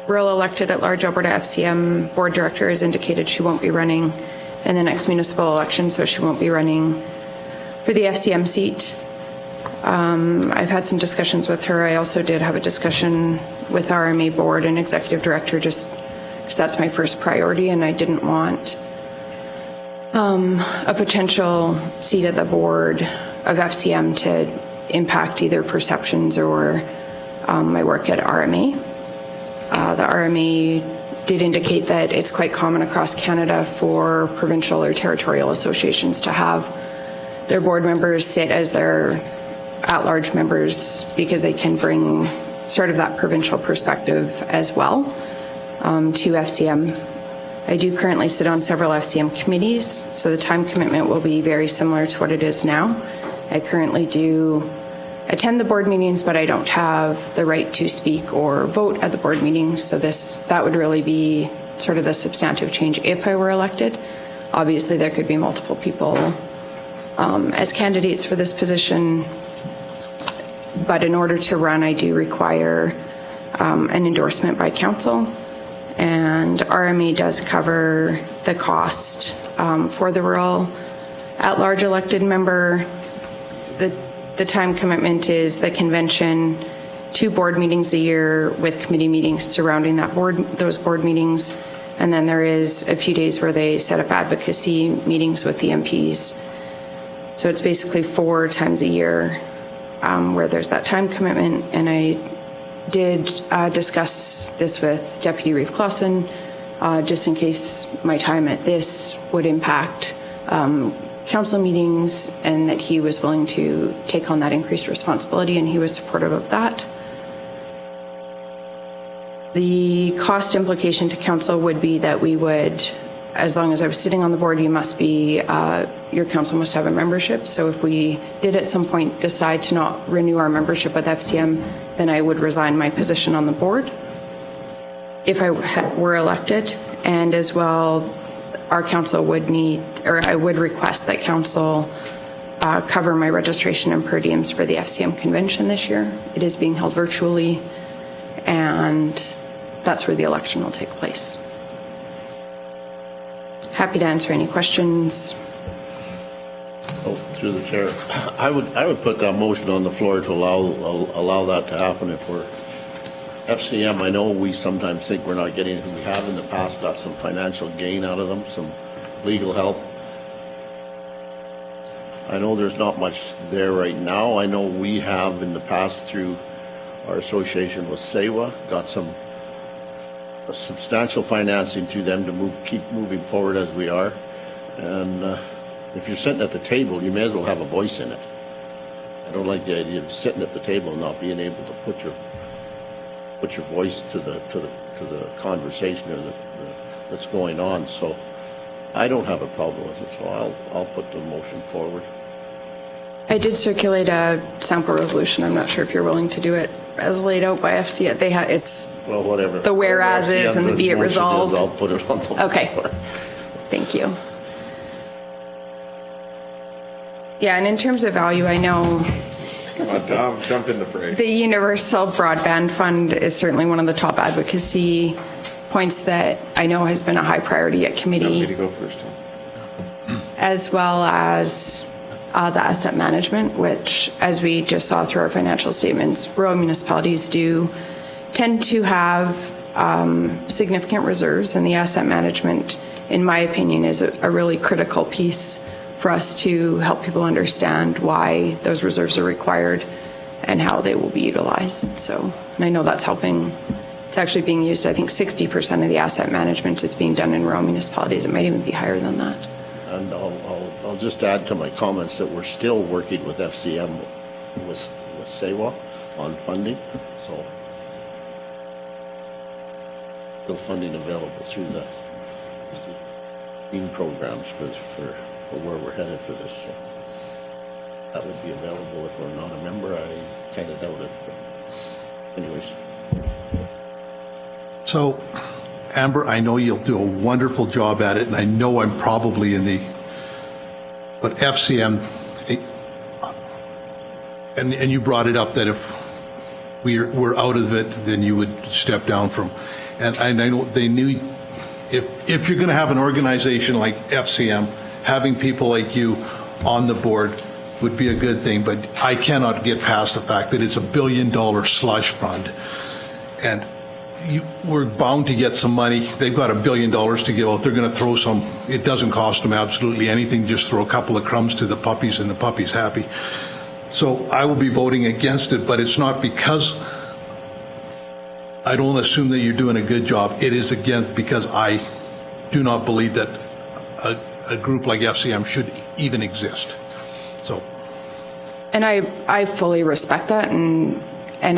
rural elected at large Alberta FCM board director has indicated she won't be running in the next municipal election, so she won't be running for the FCM seat. I've had some discussions with her. I also did have a discussion with RMA board and executive director, just because that's my first priority, and I didn't want a potential seat at the board of FCM to impact either perceptions or my work at RMA. the RMA did indicate that it's quite common across Canada for provincial or territorial associations to have their board members sit as their at-large members because they can bring sort of that provincial perspective as well to FCM. I do currently sit on several FCM committees, so the time commitment will be very similar to what it is now. I currently do attend the board meetings, but I don't have the right to speak or vote at the board meetings, so that would really be sort of the substantive change if I were elected. Obviously, there could be multiple people as candidates for this position, but in order to run, I do require an endorsement by council. And RMA does cover the cost for the rural at-large elected member. The time commitment is the convention, 2 board meetings a year with committee meetings surrounding those board meetings. And then there is a few days where they set up advocacy meetings with the MPs. So it's basically 4 times a year where there's that time commitment. And I did discuss this with Deputy Reeve Clausen, just in case my time at this would impact council meetings, and that he was willing to take on that increased responsibility, and he was supportive of that. The cost implication to council would be that we would, as long as I was sitting on the board, your council must have a membership. So if we did at some point decide to not renew our membership with FCM, then I would resign my position on the board if I were elected. And as well, our council would need, or I would request that council cover my registration and per diems for the FCM convention this year. It is being held virtually, and that's where the election will take place. Happy to answer any questions. Oh, through the chair, I would put that motion on the floor to allow that to happen. If we're FCM, I know we sometimes think we're not getting anything. We have in the past got some financial gain out of them, some legal help. I know there's not much there right now. I know we have in the past through our association with SEWA got some substantial financing to them to keep moving forward as we are. And if you're sitting at the table, you may as well have a voice in it. I don't like the idea of sitting at the table and not being able to put your voice to the conversation or that's going on. So I don't have a problem with it. So I'll put the motion forward. I did circulate a sample resolution. I'm not sure if you're willing to do it as laid out by FCM. It's well, whatever. The whereas is and the be it resolved. I'll put it on the floor. Okay. Thank you. Yeah, and in terms of value, I know Come on, Tom, jump in the fray. the Universal Broadband Fund is certainly one of the top advocacy points that I know has been a high priority at committee. You want me to go first, Tom? As well as the asset management, which, as we just saw through our financial statements, rural municipalities do tend to have significant reserves, and the asset management, in my opinion, is a really critical piece for us to help people understand why those reserves are required and how they will be utilized. So, and I know that's helping. It's actually being used. I think 60% of the asset management is being done in rural municipalities. It might even be higher than that. And I'll just add to my comments that we're still working with FCM with SEWA on funding. So still funding available through the programs for where we're headed for this. So that would be available if we're not a member. I kind of doubt it. But anyways. So, Amber, I know you'll do a wonderful job at it, and I know I'm probably but FCM, and you brought it up that if we're out of it, then you would step down from, and I know they need, if you're going to have an organization like FCM, having people like you on the board would be a good thing, but I cannot get past the fact that it's $1 billion slush fund, and we're bound to get some money. They've got $1 billion to give out. They're going to throw some. It doesn't cost them absolutely anything. Just throw a couple of crumbs to the puppies, and the puppy's happy. So I will be voting against it, but it's not because I don't assume that you're doing a good job. It is, again, because I do not believe that a group like FCM should even exist. So, And I fully respect that, and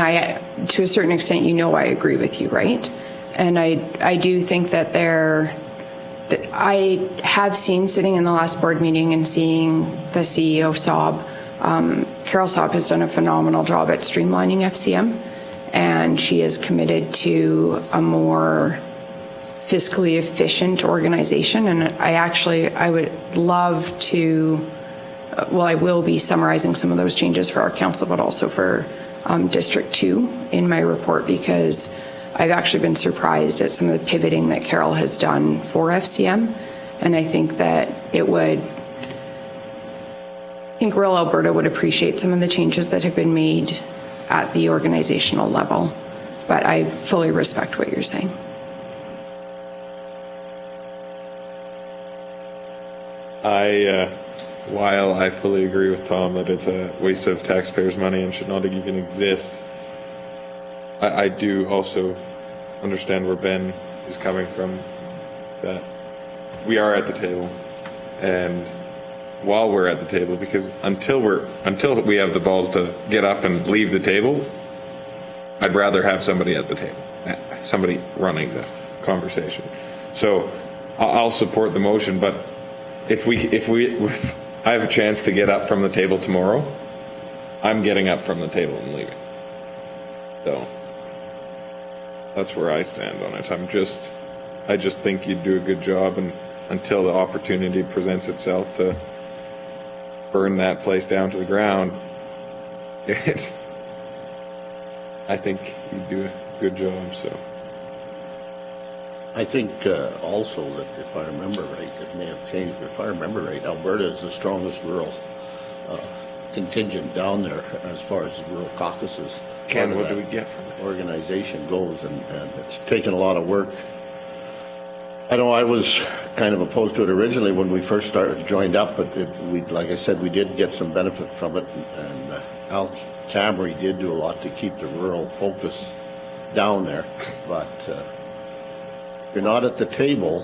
I, to a certain extent, I agree with you, right? And I do think that I have seen, sitting in the last board meeting and seeing the CEO Saab, Carol Saab has done a phenomenal job at streamlining FCM, and she is committed to a more fiscally efficient organization. And I would love to, I will be summarizing some of those changes for our council, but also for District 2 in my report, because I've actually been surprised at some of the pivoting that Carol has done for FCM. And I think that rural Alberta would appreciate some of the changes that have been made at the organizational level. But I fully respect what you're saying. While I fully agree with Tom that it's a waste of taxpayers' money and should not even exist, I do also understand where Ben is coming from, that we are at the table, and while we're at the table, because until we have the balls to get up and leave the table, I'd rather have somebody at the table, somebody running the conversation. So I'll support the motion, but if I have a chance to get up from the table tomorrow, I'm getting up from the table and leaving. So that's where I stand on it. I just think you'd do a good job, and until the opportunity presents itself to burn that place down to the ground, I think you'd do a good job. So I think also that if I remember right, it may have changed, but if I remember right, Alberta is the strongest rural contingent down there as far as the rural caucuses. Ken, what do we get from this organization goes, and it's taken a lot of work. I know I was kind of opposed to it originally when we first joined up, but like I said, we did get some benefit from it, and Al Camry did do a lot to keep the rural focus down there, but if you're not at the table,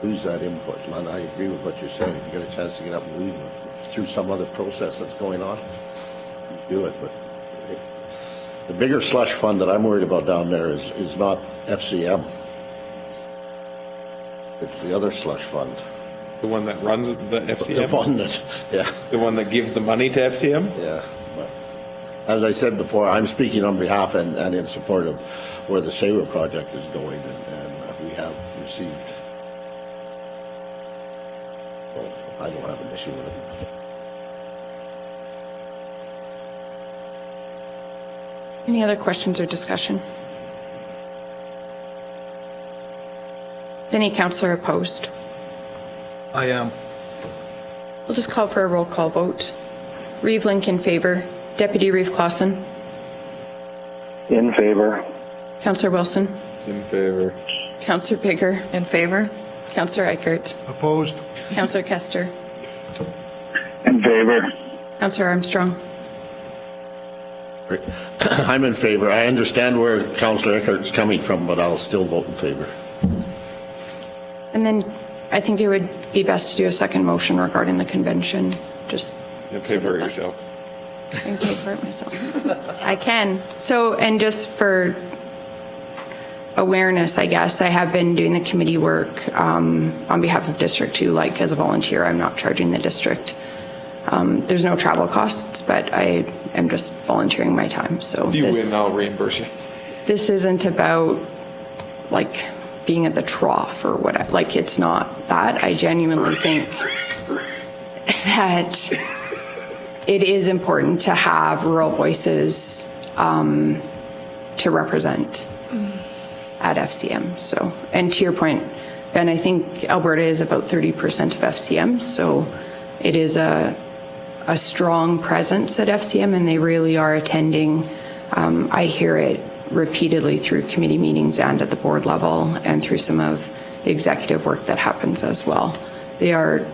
lose that input. And I agree with what you're saying. If you get a chance to get up and leave through some other process that's going on, do it. But the bigger slush fund that I'm worried about down there is not FCM. It's the other slush fund. the one that runs the FCM? The one that, yeah. The one that gives the money to FCM? Yeah, but as I said before, I'm speaking on behalf and in support of where the SAWA project is going, and we have received. Well, I don't have an issue with it. Any other questions or discussion? Is any councillor opposed? I am. We'll just call for a roll call vote. Reeve Link in favor. Deputy Reeve Clausen. In favor. Councillor Wilson. In favor. Councillor Bigger. In favor. Councillor Eichert. Opposed. Councillor Kester. In favor. Councillor Armstrong. I'm in favor. I understand where Councillor Eckert's coming from, but I'll still vote in favor. And then I think it would be best to do a second motion regarding the convention. Just You pay for it yourself. I can pay for it myself. I can. So, and just for awareness, I guess, I have been doing the committee work on behalf of District 2, like as a volunteer. I'm not charging the district. There's no travel costs, but I am just volunteering my time. So If you win, I'll reimburse you. this isn't about like being at the trough or whatever. Like, it's not that. I genuinely think that it is important to have rural voices to represent at FCM. So, and to your point, Ben, I think Alberta is about 30% of FCM. So it is a strong presence at FCM, and they really are attending. I hear it repeatedly through committee meetings and at the board level and through some of the executive work that happens as well. They are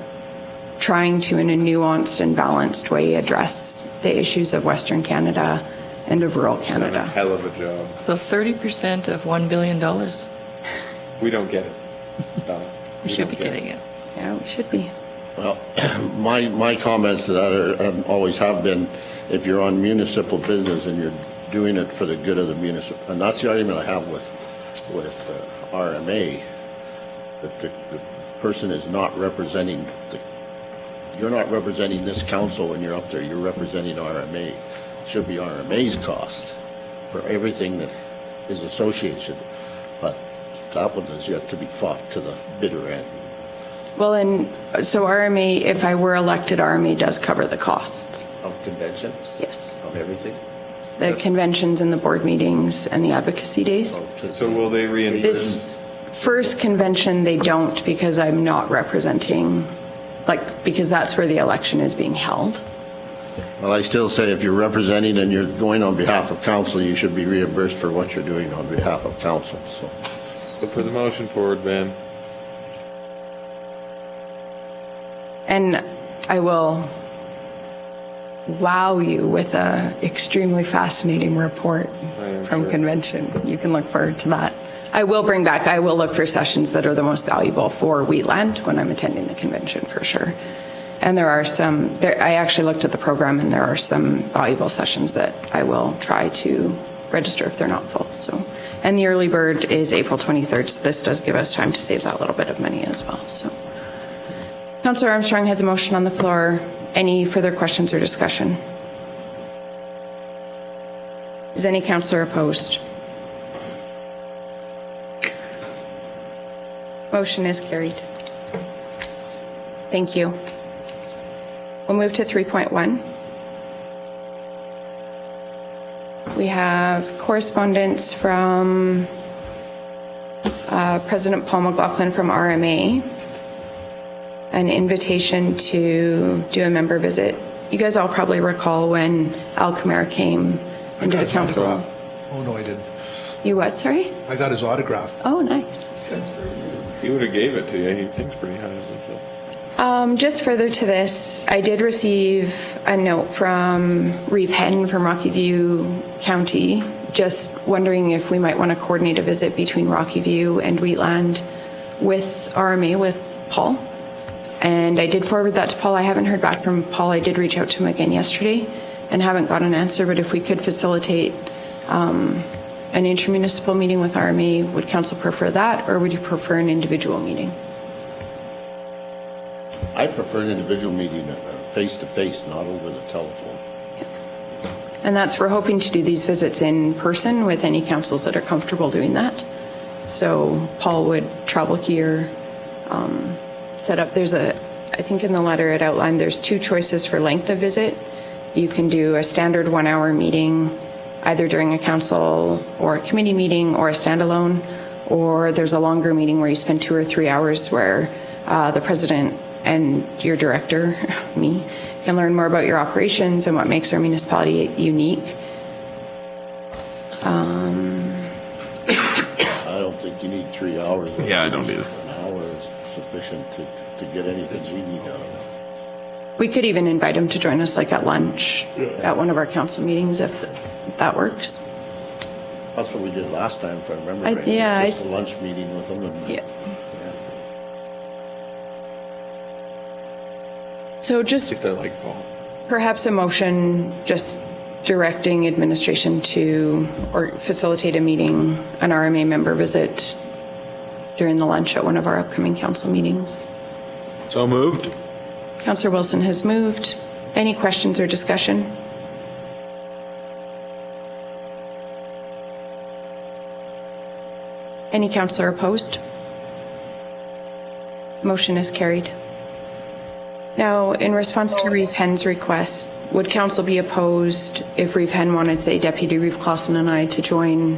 trying to, in a nuanced and balanced way, address the issues of Western Canada and of rural Done a Canada. hell of a job. So 30% of $1 billion. We don't get it. We should be getting it. Yeah, we should be. Well, my comments to that are, always have been, if you're on municipal business and you're doing it for the good of the municipal, and that's the argument I have with RMA, that the person is not representing you're not representing this council when you're up there. You're representing RMA. It should be RMA's cost for everything that is associated, but that one is yet to be fought to the bitter end. Well, and so RMA, if I were elected, RMA does cover the costs. Of conventions? Yes. Of everything? The conventions and the board meetings and the advocacy days. So will they reimburse? This first convention, they don't, because I'm not representing, because that's where the election is being held. Well, I still say if you're representing and you're going on behalf of council, you should be reimbursed for what you're doing on behalf of council, so. So put the motion forward, Ben. And I will wow you with a extremely fascinating report from convention. You can look forward to that. I will look for sessions that are the most valuable for Wheatland when I'm attending the convention, for sure. And there are some, I actually looked at the program, and there are some valuable sessions that I will try to register if they're not full. So, and the early bird is April 23rd, so this does give us time to save that little bit of money as well. So, Councillor Armstrong has a motion on the floor. Any further questions or discussion? Is any councillor opposed? Motion is carried. Thank you. We'll move to 3.1. We have correspondence from President Paul McLaughlin from RMA, an invitation to do a member visit. You guys all probably recall when Al Kamara came and did a council. Oh, no, I didn't. You what, sorry? I got his autograph. Oh, nice. He would have gave it to you. He thinks pretty high of himself. Just further to this, I did receive a note from Reeve Henn from Rocky View County, just wondering if we might want to coordinate a visit between Rocky View and Wheatland with RMA, with Paul. And I did forward that to Paul. I haven't heard back from Paul. I did reach out to him again yesterday and haven't got an answer, but if we could facilitate an intermunicipal meeting with RMA, would council prefer that, or would you prefer an individual meeting? I prefer an individual meeting, face-to-face, not over the telephone. And we're hoping to do these visits in person with any councils that are comfortable doing that. So Paul would travel here, set up, I think in the letter it outlined, there's two choices for length of visit. You can do a standard 1 hour meeting, either during a council or a committee meeting or a standalone, or there's a longer meeting where you spend 2 or 3 hours where the president and your director, me, can learn more about your operations and what makes our municipality unique. I don't think you need 3 hours. Yeah, I don't either. An hour is sufficient to get anything we need out of it. We could even invite him to join us at lunch at one of our council meetings if that works. That's what we did last time, if I remember right. Yeah. It was just a lunch meeting with them. And, yeah. So just At least I like Paul. perhaps a motion just directing administration to or facilitate a meeting, an RMA member visit during the lunch at one of our upcoming council meetings. So moved. Councillor Wilson has moved. Any questions or discussion? Any councillor opposed? Motion is carried. Now, in response to Reeve Henn's request, would council be opposed if Reeve Henn wanted, say, Deputy Reeve Clausen and I to join?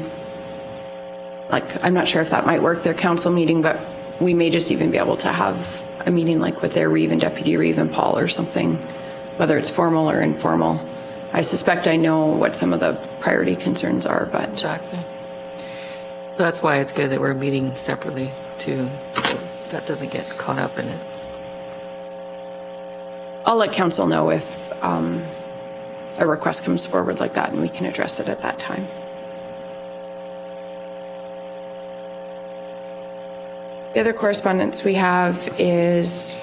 I'm not sure if that might work, their council meeting, but we may just even be able to have a meeting with their Reeve and Deputy Reeve and Paul or something, whether it's formal or informal. I suspect I know what some of the priority concerns are, but. Exactly. That's why it's good that we're meeting separately too. So that doesn't get caught up in it. I'll let council know if a request comes forward like that, and we can address it at that time. The other correspondence we have is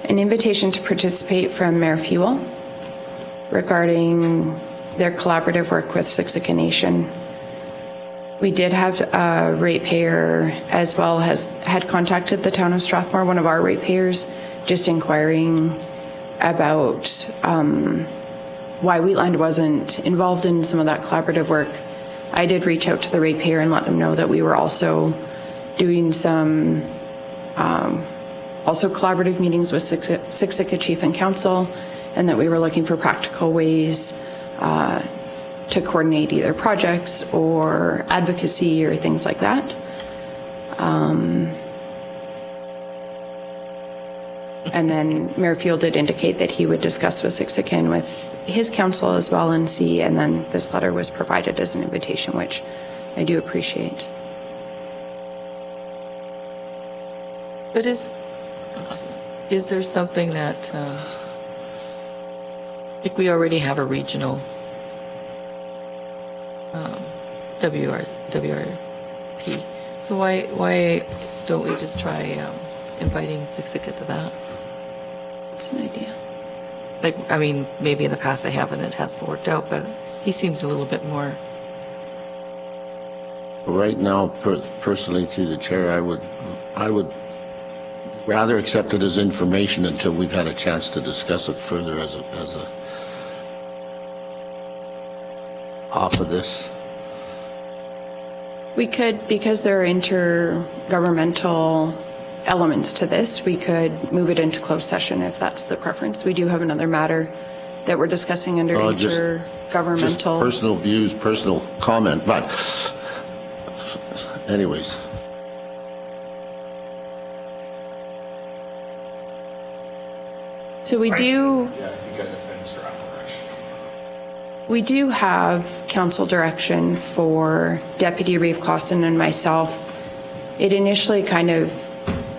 an invitation to participate from Mayor Fuel regarding their collaborative work with Siksika Nation. We did have a ratepayer as well had contacted the town of Strathmore, one of our ratepayers, just inquiring about why Wheatland wasn't involved in some of that collaborative work. I did reach out to the ratepayer and let them know that we were also doing some also collaborative meetings with Siksika Chief and Council, and that we were looking for practical ways to coordinate either projects or advocacy or things like that. And then Mayor Fuel did indicate that he would discuss with Siksika and with his council as well and see, and then this letter was provided as an invitation, which I do appreciate. But is there something that, like we already have a regional WRP, so why don't we just try inviting Siksika to that? That's an idea. Like, I mean, maybe in the past they haven't, it hasn't worked out, but he seems a little bit more. Right now, personally, through the chair, I would rather accept it as information until we've had a chance to discuss it further as a off of this. We could, because there are intergovernmental elements to this, we could move it into closed session if that's the preference. We do have another matter that we're discussing under intergovernmental. Just personal views, personal comment, but anyways. So we do. We do have council direction for Deputy Reeve Clausen and myself. It initially kind of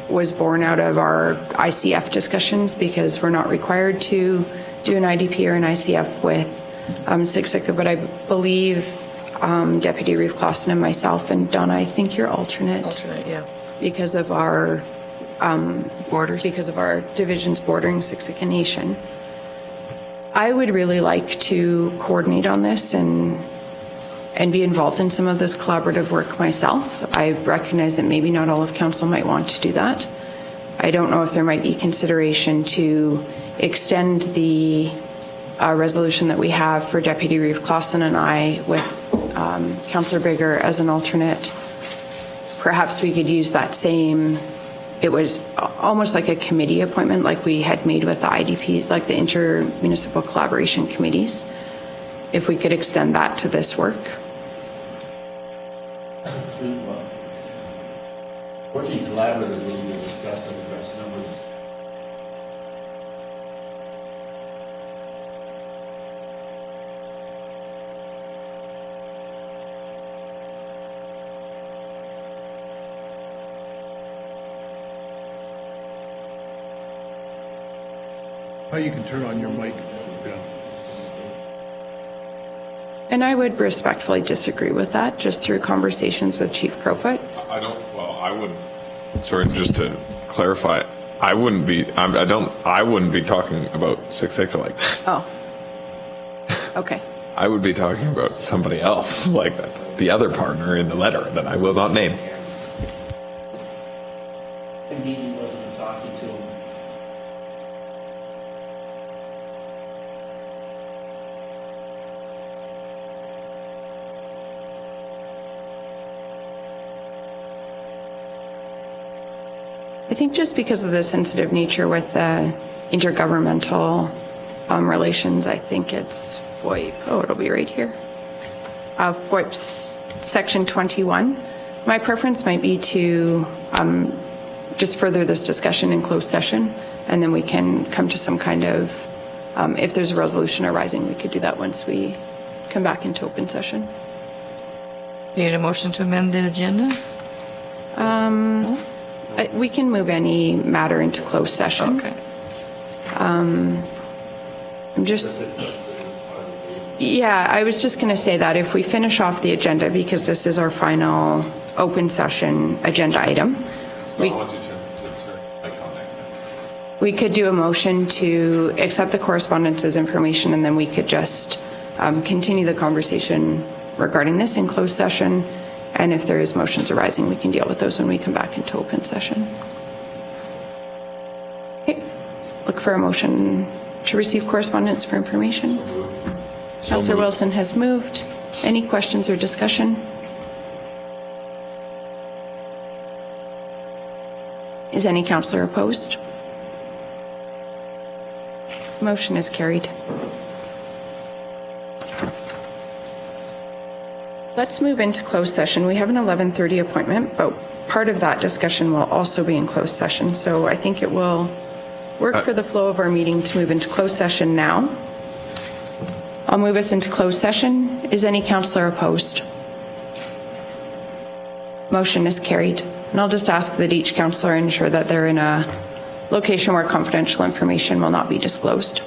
was born out of our ICF discussions because we're not required to do an IDP or an ICF with Siksika, but I believe Deputy Reeve Clausen and myself, and Donna, I think you're alternate. Alternate, yeah. Because of our borders. Because of our divisions bordering Siksika Nation. I would really like to coordinate on this and be involved in some of this collaborative work myself. I recognize that maybe not all of council might want to do that. I don't know if there might be consideration to extend the resolution that we have for Deputy Reeve Clausen and I with Councillor Bigger as an alternate. Perhaps we could use that same. It was almost like a committee appointment like we had made with the IDPs, like the inter-municipal collaboration committees, if we could extend that to this work. Working collaboratively, we discuss and address numbers. How you can turn on your mic, Ben. And I would respectfully disagree with that, just through conversations with Chief Crowfoot. I wouldn't, sorry, just to clarify, I wouldn't be talking about Siksika like that. Oh. Okay. I would be talking about somebody else like that, the other partner in the letter that I will not name. Indeed, he wasn't talking to him. I think just because of the sensitive nature with the intergovernmental relations, I think it's FOIP. Oh, it'll be right here. FOIP section 21. My preference might be to just further this discussion in closed session, and then we can come to some kind of, if there's a resolution arising, we could do that once we come back into open session. Need a motion to amend the agenda? We can move any matter into closed session. Okay. I'm just. Yeah, I was just going to say that if we finish off the agenda, because this is our final open session agenda item, we could do a motion to accept the correspondence as information, and then we could just continue the conversation regarding this in closed session. And if there is motions arising, we can deal with those when we come back into open session. Okay. Look for a motion to receive correspondence for information. Councillor Wilson has moved. Any questions or discussion? Is any councillor opposed? Motion is carried. Let's move into closed session. We have an 11:30 appointment, but part of that discussion will also be in closed session. So I think it will work for the flow of our meeting to move into closed session now. I'll move us into closed session. Is any councillor opposed? Motion is carried. And I'll just ask that each councillor ensure that they're in a location where confidential information will not be disclosed.